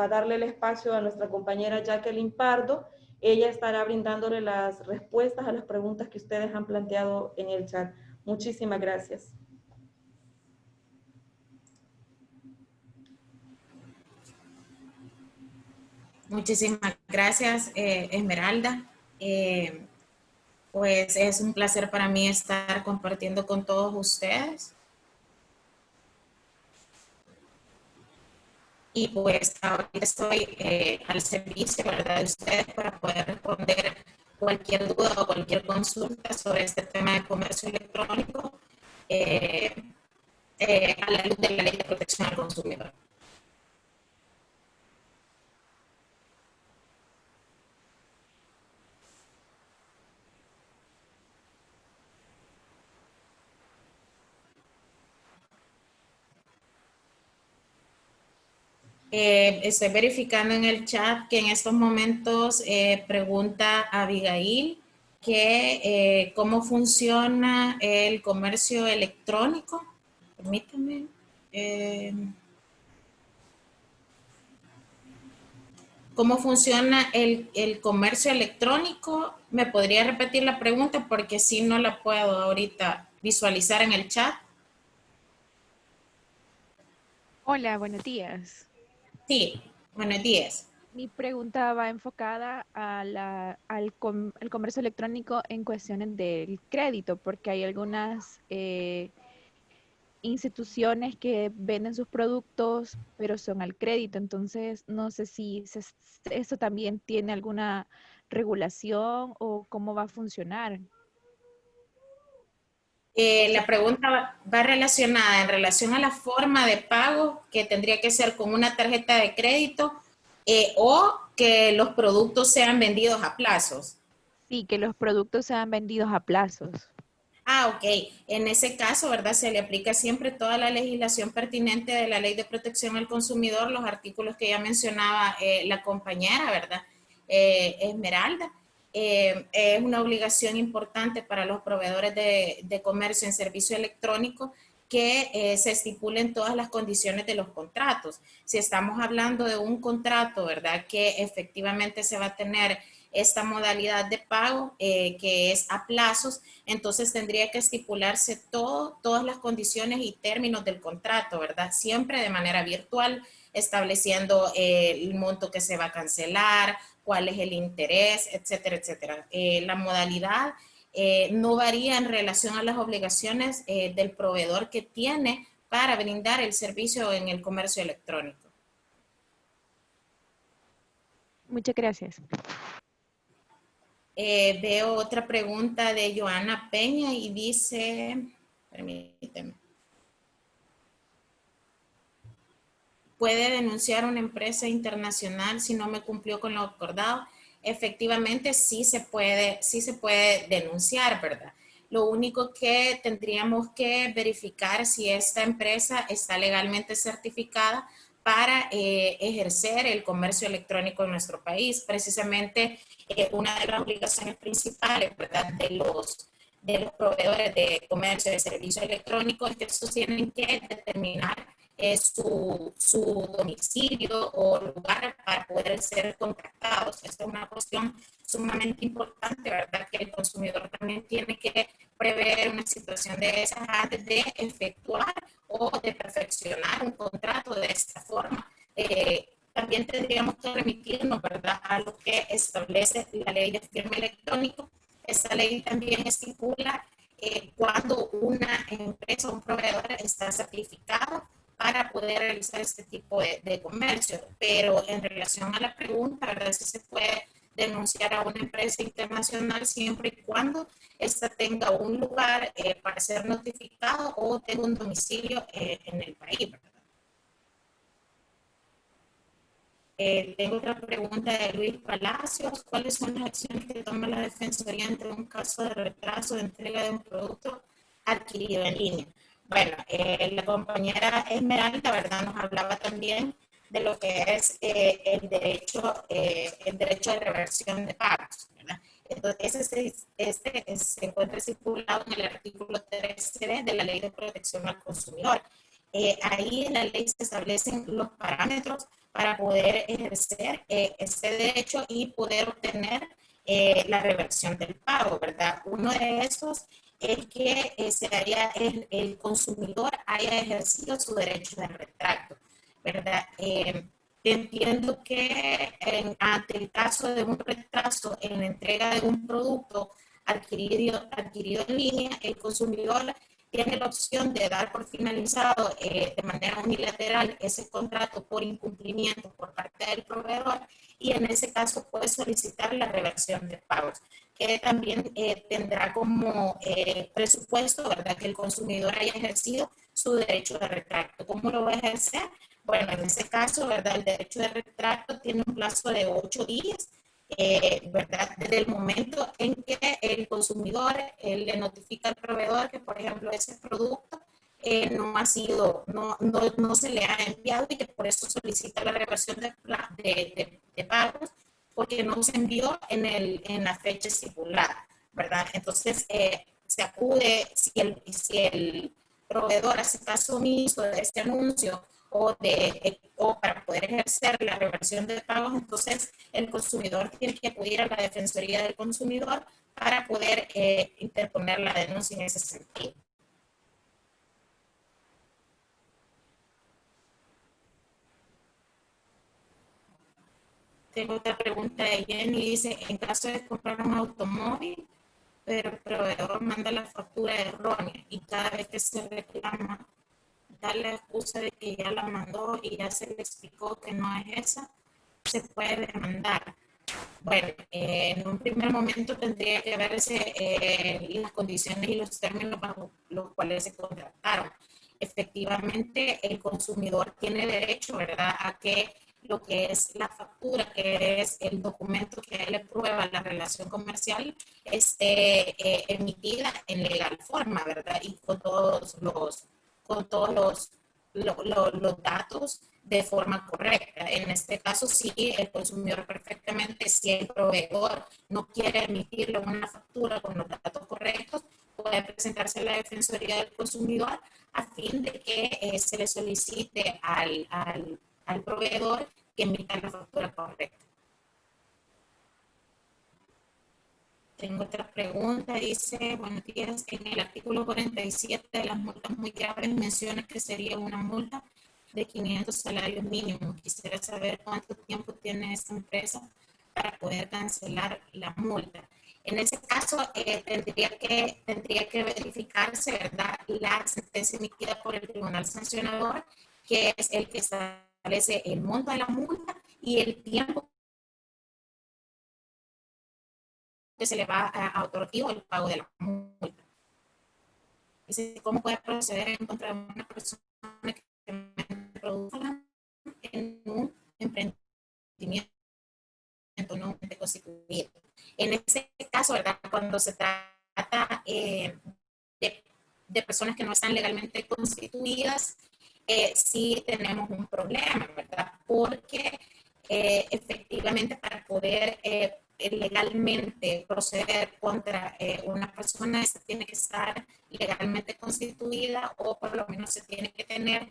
darle el espacio a nuestra compañera Jacqueline Pardo. Ella estará brindándole las respuestas a las preguntas que ustedes han planteado en el chat. Muchísimas gracias. Muchísimas gracias, Esmeralda. Pues es un placer para mí estar compartiendo con todos ustedes. Y pues ahorita estoy al servicio, ¿verdad?, de ustedes para poder responder cualquier duda o cualquier consulta sobre este tema de comercio electrónico a la luz de la Ley de Protección al Consumidor. Estoy verificando en el chat que en estos momentos pregunta Abigail que cómo funciona el comercio electrónico. Permítame. ¿Cómo funciona el comercio electrónico? ¿Me podría repetir la pregunta? Porque si no la puedo ahorita visualizar en el chat. Hola, buenos días. Sí, buenos días. Mi pregunta va enfocada a al comercio electrónico en cuestiones del crédito, porque hay algunas instituciones que venden sus productos, pero son al crédito. Entonces, no sé si eso también tiene alguna regulación o cómo va a funcionar. La pregunta va relacionada en relación a la forma de pago, que tendría que ser con una tarjeta de crédito o que los productos sean vendidos a plazos. Sí, que los productos sean vendidos a plazos. Ah, ok. En ese caso, ¿verdad? Se le aplica siempre toda la legislación pertinente de la Ley de Protección al Consumidor, los artículos que ya mencionaba la compañera, ¿verdad? Esmeralda. Es una obligación importante para los proveedores de comercio en servicio electrónico que se estipulen todas las condiciones de los contratos. Si estamos hablando de un contrato, ¿verdad?, que efectivamente se va a tener esta modalidad de pago que es a plazos, entonces tendría que estipularse todas las condiciones y términos del contrato, ¿verdad? Siempre de manera virtual, estableciendo el monto que se va a cancelar, cuál es el interés, etcétera, etcétera. La modalidad no varía en relación a las obligaciones del proveedor que tiene para brindar el servicio en el comercio electrónico. Muchas gracias. Veo otra pregunta de Joana Peña y dice, permíteme, ¿puede denunciar una empresa internacional si no me cumplió con lo acordado? Efectivamente, sí se puede denunciar, ¿verdad? Lo único que tendríamos que verificar si esta empresa está legalmente certificada para ejercer el comercio electrónico en nuestro país. Precisamente una de las obligaciones principales, ¿verdad?, de los proveedores de comercio de servicio electrónico es que estos tienen que determinar su domicilio o lugar para poder ser contactados. Esta es una cuestión sumamente importante, ¿verdad? Que el consumidor también tiene que prever una situación de esas antes de efectuar o de perfeccionar un contrato de esta forma. También tendríamos que remitirnos, ¿verdad?, a lo que establece la ley de firma electrónico. Esta ley también estipula cuando una empresa o un proveedor está certificado para poder realizar este tipo de comercio. Pero en relación a la pregunta, ¿verdad?, si se puede denunciar a una empresa internacional siempre y cuando ésta tenga un lugar para ser notificado o tenga un domicilio en el país, ¿verdad? Tengo otra pregunta de Luis Palacios. ¿Cuáles son las acciones que toma la Defensoría ante un caso de retraso de entrega de un producto adquirido en línea? Bueno, la compañera Esmeralda, ¿verdad?, nos hablaba también de lo que es el derecho de reversión de pagos, ¿verdad? Entonces, se encuentra estipulado en el artículo 13 de la Ley de Protección al Consumidor. Ahí en la ley se establecen los parámetros para poder ejercer este derecho y poder obtener la reversión del pago, ¿verdad? Uno de esos es que el consumidor haya ejercido su derecho de retracto, ¿verdad? Entiendo que ante el caso de un retraso en la entrega de un producto adquirido en línea, el consumidor tiene la opción de dar por finalizado de manera unilateral ese contrato por incumplimiento por parte del proveedor y en ese caso puede solicitar la reversión de pagos, que también tendrá como presupuesto, ¿verdad?, que el consumidor haya ejercido su derecho de retracto. ¿Cómo lo va a ejercer? Bueno, en ese caso, ¿verdad?, el derecho de retracto tiene un plazo de 8 días, ¿verdad?, desde el momento en que el consumidor le notifica al proveedor que, por ejemplo, ese producto no se le ha enviado y que por eso solicita la reversión de pagos porque no se envió en la fecha estipulada, ¿verdad? Entonces, se acude, si el proveedor hace caso omiso de este anuncio o para poder ejercer la reversión de pagos, entonces el consumidor tiene que acudir a la Defensoría del Consumidor para poder interponer la denuncia en ese sentido. Tengo otra pregunta de Jenny, dice, en caso de comprar un automóvil, pero el proveedor manda la factura errónea y cada vez que se reclama da la excusa de que ya la mandó y ya se le explicó que no es esa, se puede demandar. Bueno, en un primer momento tendría que verse las condiciones y los términos bajo los cuales se contrataron. Efectivamente, el consumidor tiene derecho, ¿verdad?, a que lo que es la factura, que es el documento que le prueba la relación comercial, esté emitida en legal forma, ¿verdad?, y con todos los datos de forma correcta. En este caso, sí, el consumidor perfectamente, si el proveedor no quiere emitirle una factura con los datos correctos, puede presentarse a la Defensoría del Consumidor a fin de que se le solicite al proveedor que emita la factura correcta. Tengo otra pregunta, dice, buenos días, en el artículo 47 de las multas muy graves menciona que sería una multa de 500 salarios mínimos. Quisiera saber cuánto tiempo tiene esta empresa para poder cancelar la multa. En ese caso, tendría que verificarse, ¿verdad?, la sentencia emitida por el tribunal sancionador, que es el que establece el monto de la multa y el tiempo que se le va a otorgar el pago de la multa. Dice, ¿cómo puede proceder en contra de una persona que produzca en un emprendimiento no constituido? En este caso, ¿verdad? Cuando se trata de personas que no están legalmente constituidas, sí tenemos un problema, ¿verdad? Porque efectivamente para poder legalmente proceder contra una persona, esta tiene que estar legalmente constituida o por lo menos se tiene que tener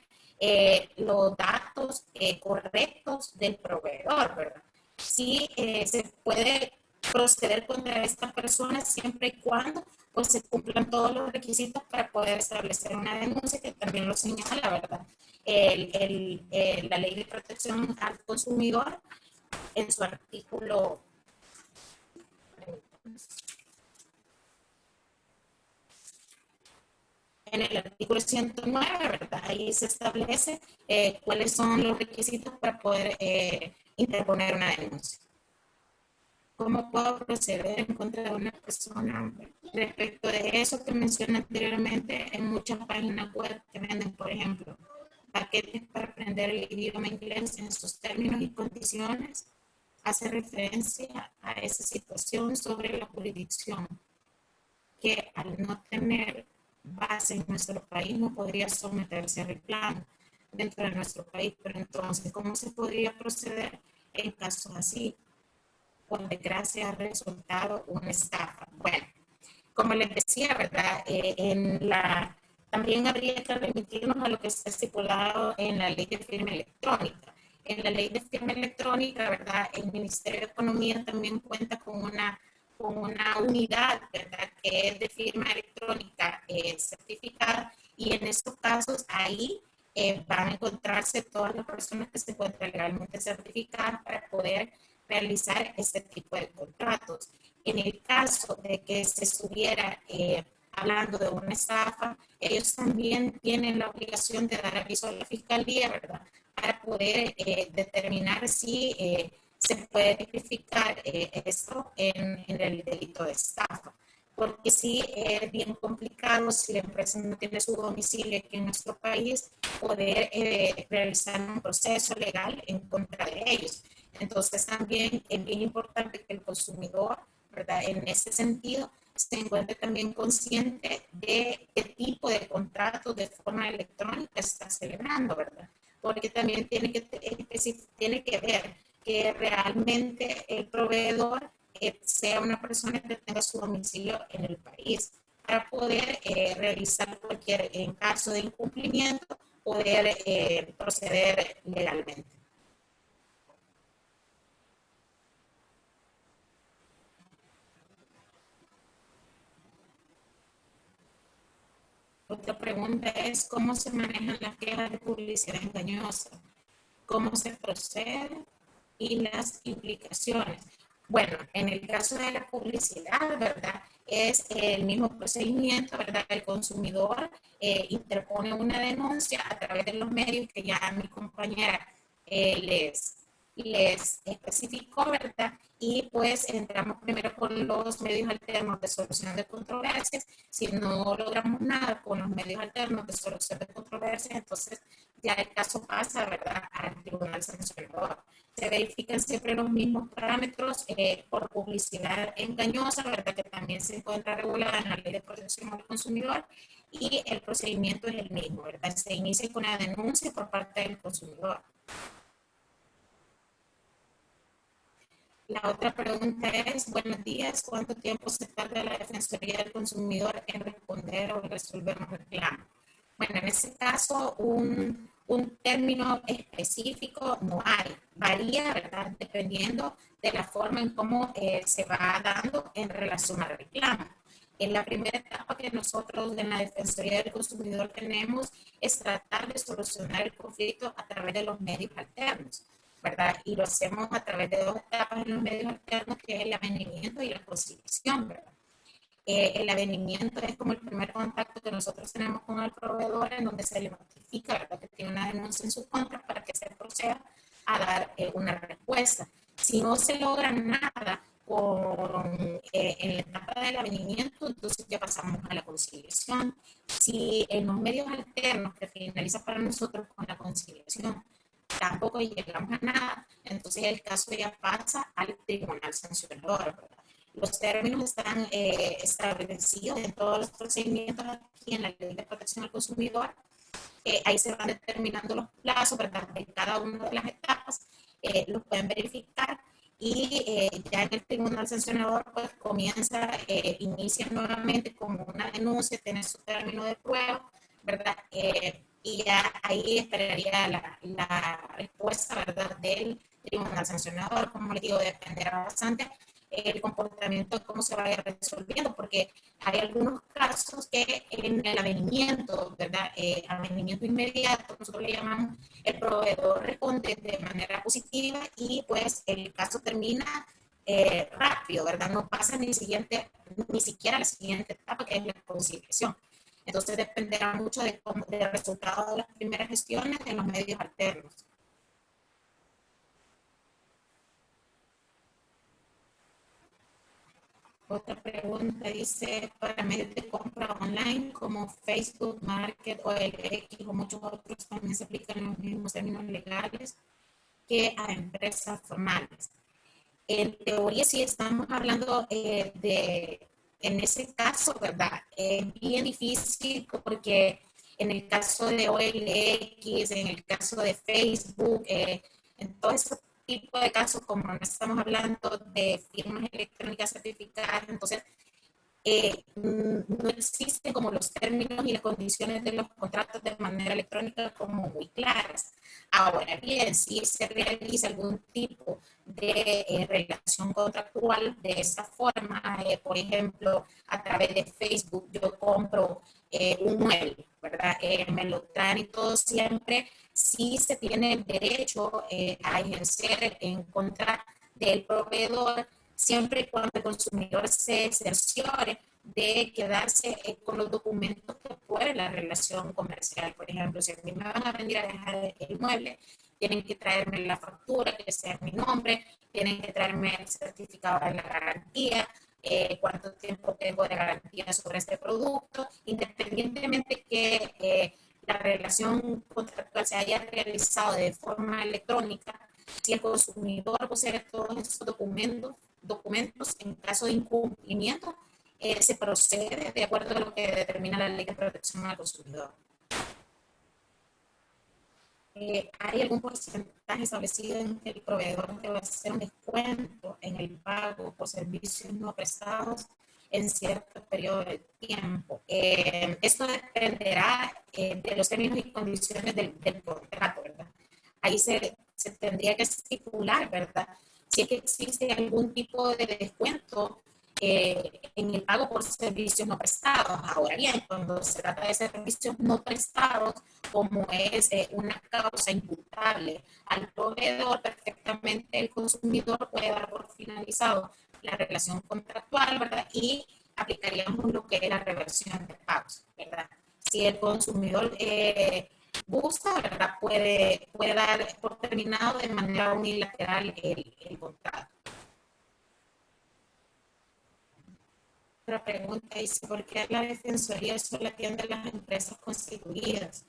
los datos correctos del proveedor, ¿verdad? Sí, se puede proceder contra esta persona siempre y cuando pues se cumplan todos los requisitos para poder establecer una denuncia, que también lo señala, ¿verdad? La Ley de Protección al Consumidor en su artículo en el artículo 109, ¿verdad? Ahí se establece cuáles son los requisitos para poder interponer una denuncia. ¿Cómo puedo proceder en contra de una persona? Respecto de eso que mencioné anteriormente, en muchas páginas web que venden, por ejemplo, paquetes para aprender el idioma inglés en sus términos y condiciones, hace referencia a esa situación sobre la jurisdicción, que al no tener base en nuestro país no podría someterse a reclamo dentro de nuestro país. Pero entonces, ¿cómo se podría proceder en casos así? Por desgracia ha resultado una estafa. Bueno, como les decía, ¿verdad? También habría que remitirnos a lo que está estipulado en la Ley de Firma Electrónica. En la Ley de Firma Electrónica, ¿verdad? El Ministerio de Economía también cuenta con una unidad, ¿verdad? Que es de firma electrónica certificada, y en estos casos ahí van a encontrarse todas las personas que se encuentran legalmente certificadas para poder realizar este tipo de contratos. En el caso de que se estuviera hablando de una estafa, ellos también tienen la obligación de dar aviso a la Fiscalía, ¿verdad? Para poder determinar si se puede tipificar esto en el delito de estafa. Porque sí es bien complicado, si la empresa no tiene su domicilio aquí en nuestro país, poder realizar un proceso legal en contra de ellos. Entonces también es bien importante que el consumidor, ¿verdad? En ese sentido, se encuentre también consciente de qué tipo de contrato de forma electrónica está celebrando, ¿verdad? Porque también tiene que ver que realmente el proveedor sea una persona que tenga su domicilio en el país, para poder realizar en caso de incumplimiento, poder proceder legalmente. Otra pregunta es, ¿cómo se manejan las quejas de publicidad engañosa? ¿Cómo se procede? Y las implicaciones. Bueno, en el caso de la publicidad, ¿verdad? Es el mismo procedimiento, ¿verdad? El consumidor interpone una denuncia a través de los medios que ya mi compañera les especificó, ¿verdad? Y pues entramos primero con los medios alternos de solución de controversias. Si no logramos nada con los medios alternos de solución de controversias, entonces ya el caso pasa, ¿verdad?, al tribunal sancionador. Se verifican siempre los mismos parámetros por publicidad engañosa, ¿verdad?, que también se encuentra regulada en la Ley de Protección al Consumidor, y el procedimiento es el mismo, ¿verdad? Se inicia con la denuncia por parte del consumidor. La otra pregunta es, buenos días, ¿cuánto tiempo se tarda la Defensoría del Consumidor en responder o resolver un reclamo? Bueno, en ese caso, un término específico no hay. Varía, ¿verdad?, dependiendo de la forma en cómo se va dando en relación al reclamo. En la primera etapa que nosotros en la Defensoría del Consumidor tenemos es tratar de solucionar el conflicto a través de los medios alternos, ¿verdad? Y lo hacemos a través de dos etapas en los medios alternos, que es el avenimiento y la conciliación, ¿verdad? El avenimiento es como el primer contacto que nosotros tenemos con el proveedor, en donde se le notifica, ¿verdad?, que tiene una denuncia en su contra, para que se proceda a dar una respuesta. Si no se logra nada en la etapa del avenimiento, entonces ya pasamos a la conciliación. Si en los medios alternos que finaliza para nosotros con la conciliación tampoco llegamos a nada, entonces el caso ya pasa al tribunal sancionador, ¿verdad? Los términos están establecidos en todos los procedimientos aquí en la Ley de Protección al Consumidor. Ahí se van determinando los plazos, ¿verdad?, de cada una de las etapas, los pueden verificar y ya en el tribunal sancionador pues inicia nuevamente como una denuncia, tiene su término de prueba, ¿verdad? Y ya ahí esperaría la respuesta, ¿verdad?, del tribunal sancionador. Como les digo, dependerá bastante el comportamiento, cómo se vaya resolviendo, porque hay algunos casos que en el avenimiento, ¿verdad? Avenimiento inmediato, nosotros le llamamos, el proveedor responde de manera positiva y pues el caso termina rápido, ¿verdad? No pasa ni siquiera la siguiente etapa, que es la conciliación. Entonces dependerá mucho del resultado de las primeras gestiones en los medios alternos. Otra pregunta dice, para medios de compra online como Facebook, Market, OLX o muchos otros, también se aplican los mismos términos legales que a empresas formales. En teoría, si estamos hablando en ese caso, ¿verdad? Es bien difícil porque en el caso de OLX, en el caso de Facebook, en todo ese tipo de casos, como no estamos hablando de firmas electrónicas certificadas, entonces no existen como los términos y las condiciones de los contratos de manera electrónica como muy claras. Ahora bien, si se realiza algún tipo de relación contractual de esta forma, por ejemplo, a través de Facebook, yo compro un mueble, ¿verdad? Me lo traen y todo, siempre sí se tiene el derecho a ejercer en contra del proveedor, siempre y cuando el consumidor se cerciore de quedarse con los documentos que puede la relación comercial. Por ejemplo, si a mí me van a venir a dejar el mueble, tienen que traerme la factura, que sea mi nombre, tienen que traerme el certificado de la garantía, cuánto tiempo tengo de garantía sobre este producto, independientemente que la relación contractual se haya realizado de forma electrónica. Si el consumidor posee todos estos documentos en caso de incumplimiento, se procede de acuerdo a lo que determina la Ley de Protección al Consumidor. ¿Hay algún porcentaje establecido en que el proveedor debe hacer un descuento en el pago por servicios no prestados en cierto periodo de tiempo? Esto dependerá de los términos y condiciones del contrato, ¿verdad? Ahí se tendría que estipular, ¿verdad?, si es que existe algún tipo de descuento en el pago por servicios no prestados. Ahora bien, cuando se trata de servicios no prestados, como es una causa imputable al proveedor, perfectamente el consumidor puede dar por finalizado la relación contractual, ¿verdad?, y aplicaríamos lo que es la reversión de pagos, ¿verdad? Si el consumidor gusta, ¿verdad?, puede dar por terminado de manera unilateral el contrato. Otra pregunta dice, ¿por qué la Defensoría solo atiende a las empresas constituidas?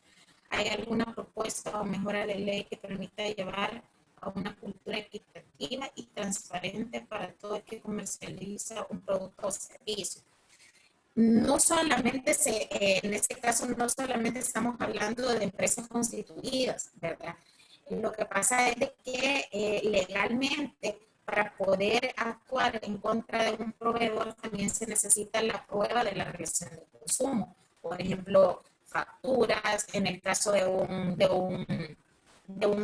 ¿Hay alguna propuesta o mejora de ley que permita llevar a una cultura equitativa y transparente para todo el que comercializa un producto o servicio? No solamente en este caso, no solamente estamos hablando de empresas constituidas, ¿verdad? Lo que pasa es de que legalmente, para poder actuar en contra de un proveedor, también se necesita la prueba de la relación de consumo. Por ejemplo, facturas, en el caso de un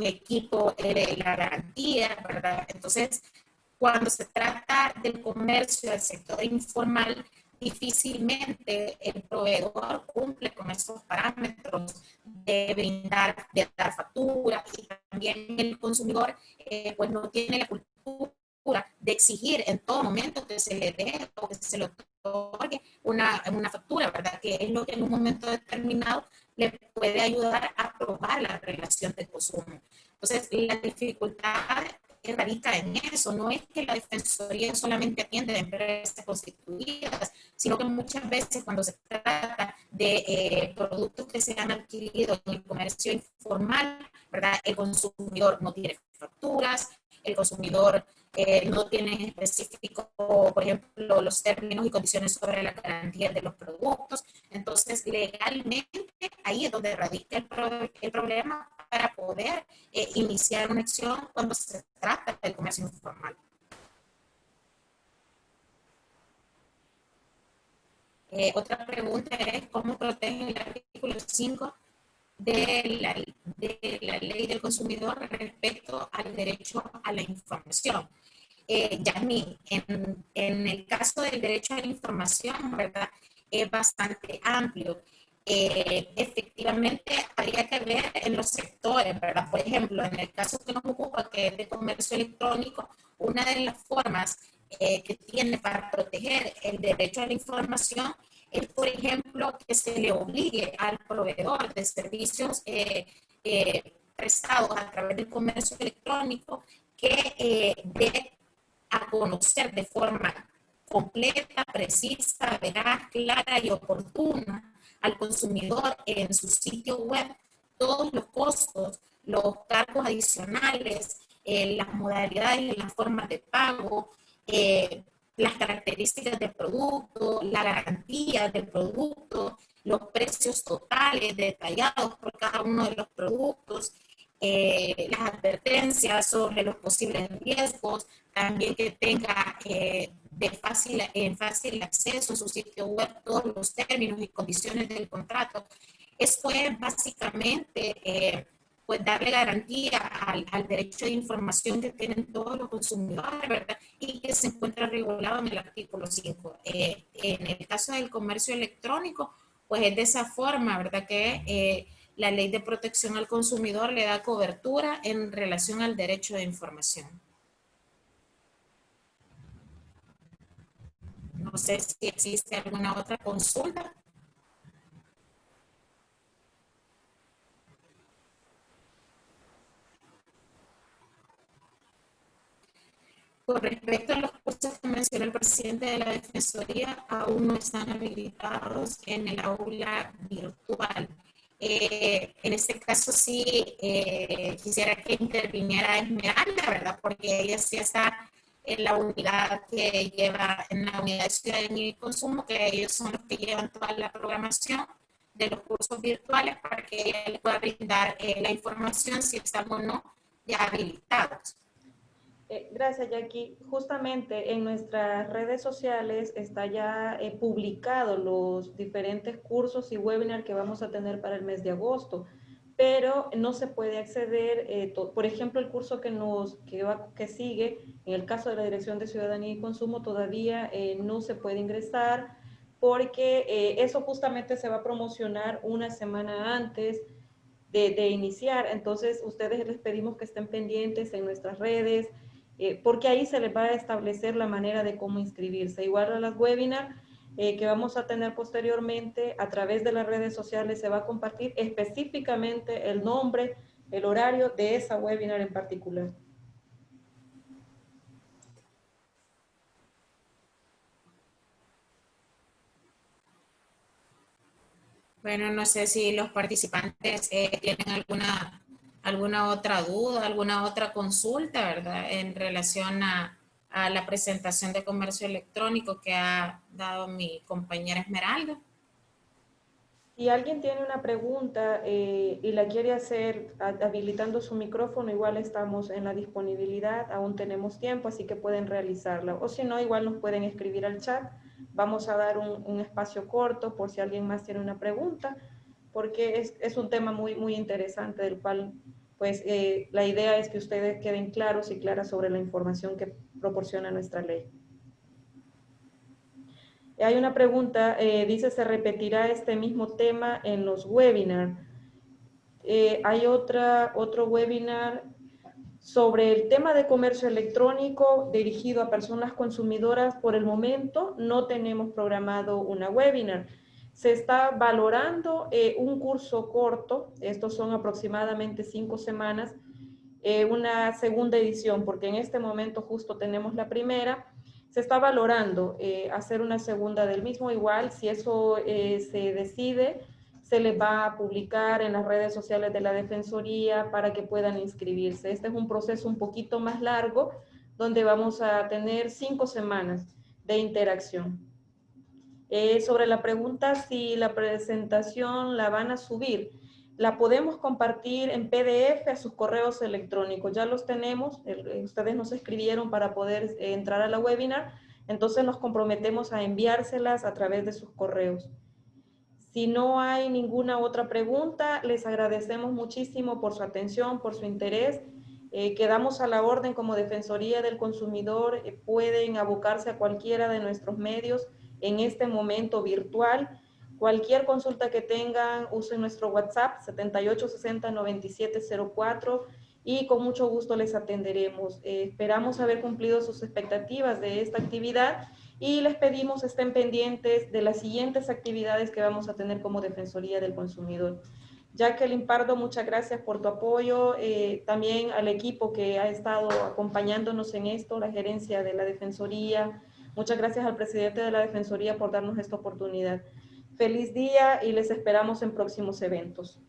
equipo, la garantía, ¿verdad? Entonces, cuando se trata del comercio del sector informal, difícilmente el proveedor cumple con esos parámetros de dar factura, y también el consumidor pues no tiene la cultura de exigir en todo momento que se le dé o que se le otorgue una factura, ¿verdad? Que es lo que en un momento determinado le puede ayudar a probar la relación de consumo. Entonces, la dificultad que radica en eso. No es que la Defensoría solamente atiende de empresas constituidas, sino que muchas veces cuando se trata de productos que se han adquirido en el comercio informal, ¿verdad? El consumidor no tiene facturas, el consumidor no tiene en específico, por ejemplo, los términos y condiciones sobre la garantía de los productos. Entonces, legalmente, ahí es donde radica el problema para poder iniciar una acción cuando se trata del comercio informal. Otra pregunta es, ¿cómo protege el artículo 5 de la ley del consumidor respecto al derecho a la información? Yasmín, en el caso del derecho a la información, ¿verdad? Es bastante amplio. Efectivamente, habría que ver en los sectores, ¿verdad? Por ejemplo, en el caso que nos ocupa, que es de comercio electrónico, una de las formas que tiene para proteger el derecho a la información es, por ejemplo, que se le obligue al proveedor de servicios prestados a través del comercio electrónico que dé a conocer de forma completa, precisa, veraz, clara y oportuna al consumidor en su sitio web todos los costos, los cargos adicionales, las modalidades y las formas de pago, las características del producto, la garantía del producto, los precios totales detallados por cada uno de los productos, las advertencias sobre los posibles riesgos, también que tenga en fácil acceso en su sitio web todos los términos y condiciones del contrato. Esto es básicamente pues darle garantía al derecho de información que tienen todos los consumidores, ¿verdad? Y que se encuentra regulado en el artículo 5. En el caso del comercio electrónico, pues es de esa forma, ¿verdad? Que la ley de protección al consumidor le da cobertura en relación al derecho de información. No sé si existe alguna otra consulta. Con respecto a los cursos que mencionó el presidente de la Defensoría, aún no están habilitados en el aula virtual. En este caso sí quisiera que interviniera Esmeralda, ¿verdad? Porque ella sí está en la unidad que lleva, en la unidad de ciudadanía y consumo, que ellos son los que llevan toda la programación de los cursos virtuales para que ella le pueda brindar la información si están o no ya habilitados. Gracias, Jackie. Justamente en nuestras redes sociales está ya publicado los diferentes cursos y webinars que vamos a tener para el mes de agosto, pero no se puede acceder, por ejemplo, el curso que sigue, en el caso de la Dirección de Ciudadanía y Consumo, todavía no se puede ingresar porque eso justamente se va a promocionar una semana antes de iniciar. Entonces, ustedes les pedimos que estén pendientes en nuestras redes, porque ahí se les va a establecer la manera de cómo inscribirse. Igual a las webinars que vamos a tener posteriormente, a través de las redes sociales se va a compartir específicamente el nombre, el horario de esa webinar en particular. Bueno, no sé si los participantes tienen alguna otra duda, alguna otra consulta, ¿verdad? En relación a la presentación de comercio electrónico que ha dado mi compañera Esmeralda. Si alguien tiene una pregunta y la quiere hacer habilitando su micrófono, igual estamos en la disponibilidad, aún tenemos tiempo, así que pueden realizarla. O si no, igual nos pueden escribir al chat. Vamos a dar un espacio corto por si alguien más tiene una pregunta, porque es un tema muy, muy interesante del cual, pues, la idea es que ustedes queden claros y claras sobre la información que proporciona nuestra ley. Hay una pregunta, dice, ¿se repetirá este mismo tema en los webinars? Hay otro webinar sobre el tema de comercio electrónico dirigido a personas consumidoras. Por el momento no tenemos programado una webinar. Se está valorando un curso corto, estos son aproximadamente 5 semanas, una segunda edición, porque en este momento justo tenemos la primera. Se está valorando hacer una segunda del mismo. Igual, si eso se decide, se les va a publicar en las redes sociales de la Defensoría para que puedan inscribirse. Este es un proceso un poquito más largo, donde vamos a tener 5 semanas de interacción. Sobre la pregunta si la presentación la van a subir, la podemos compartir en PDF a sus correos electrónicos. Ya los tenemos, ustedes nos escribieron para poder entrar a la webinar, entonces nos comprometemos a enviárselas a través de sus correos. Si no hay ninguna otra pregunta, les agradecemos muchísimo por su atención, por su interés. Quedamos a la orden como Defensoría del Consumidor. Pueden abocarse a cualquiera de nuestros medios en este momento virtual. Cualquier consulta que tengan, usen nuestro WhatsApp 7860-9704 y con mucho gusto les atenderemos. Esperamos haber cumplido sus expectativas de esta actividad y les pedimos estén pendientes de las siguientes actividades que vamos a tener como Defensoría del Consumidor. Jacqueline Pardo, muchas gracias por tu apoyo, también al equipo que ha estado acompañándonos en esto, la gerencia de la Defensoría. Muchas gracias al presidente de la Defensoría por darnos esta oportunidad. Feliz día y les esperamos en próximos eventos.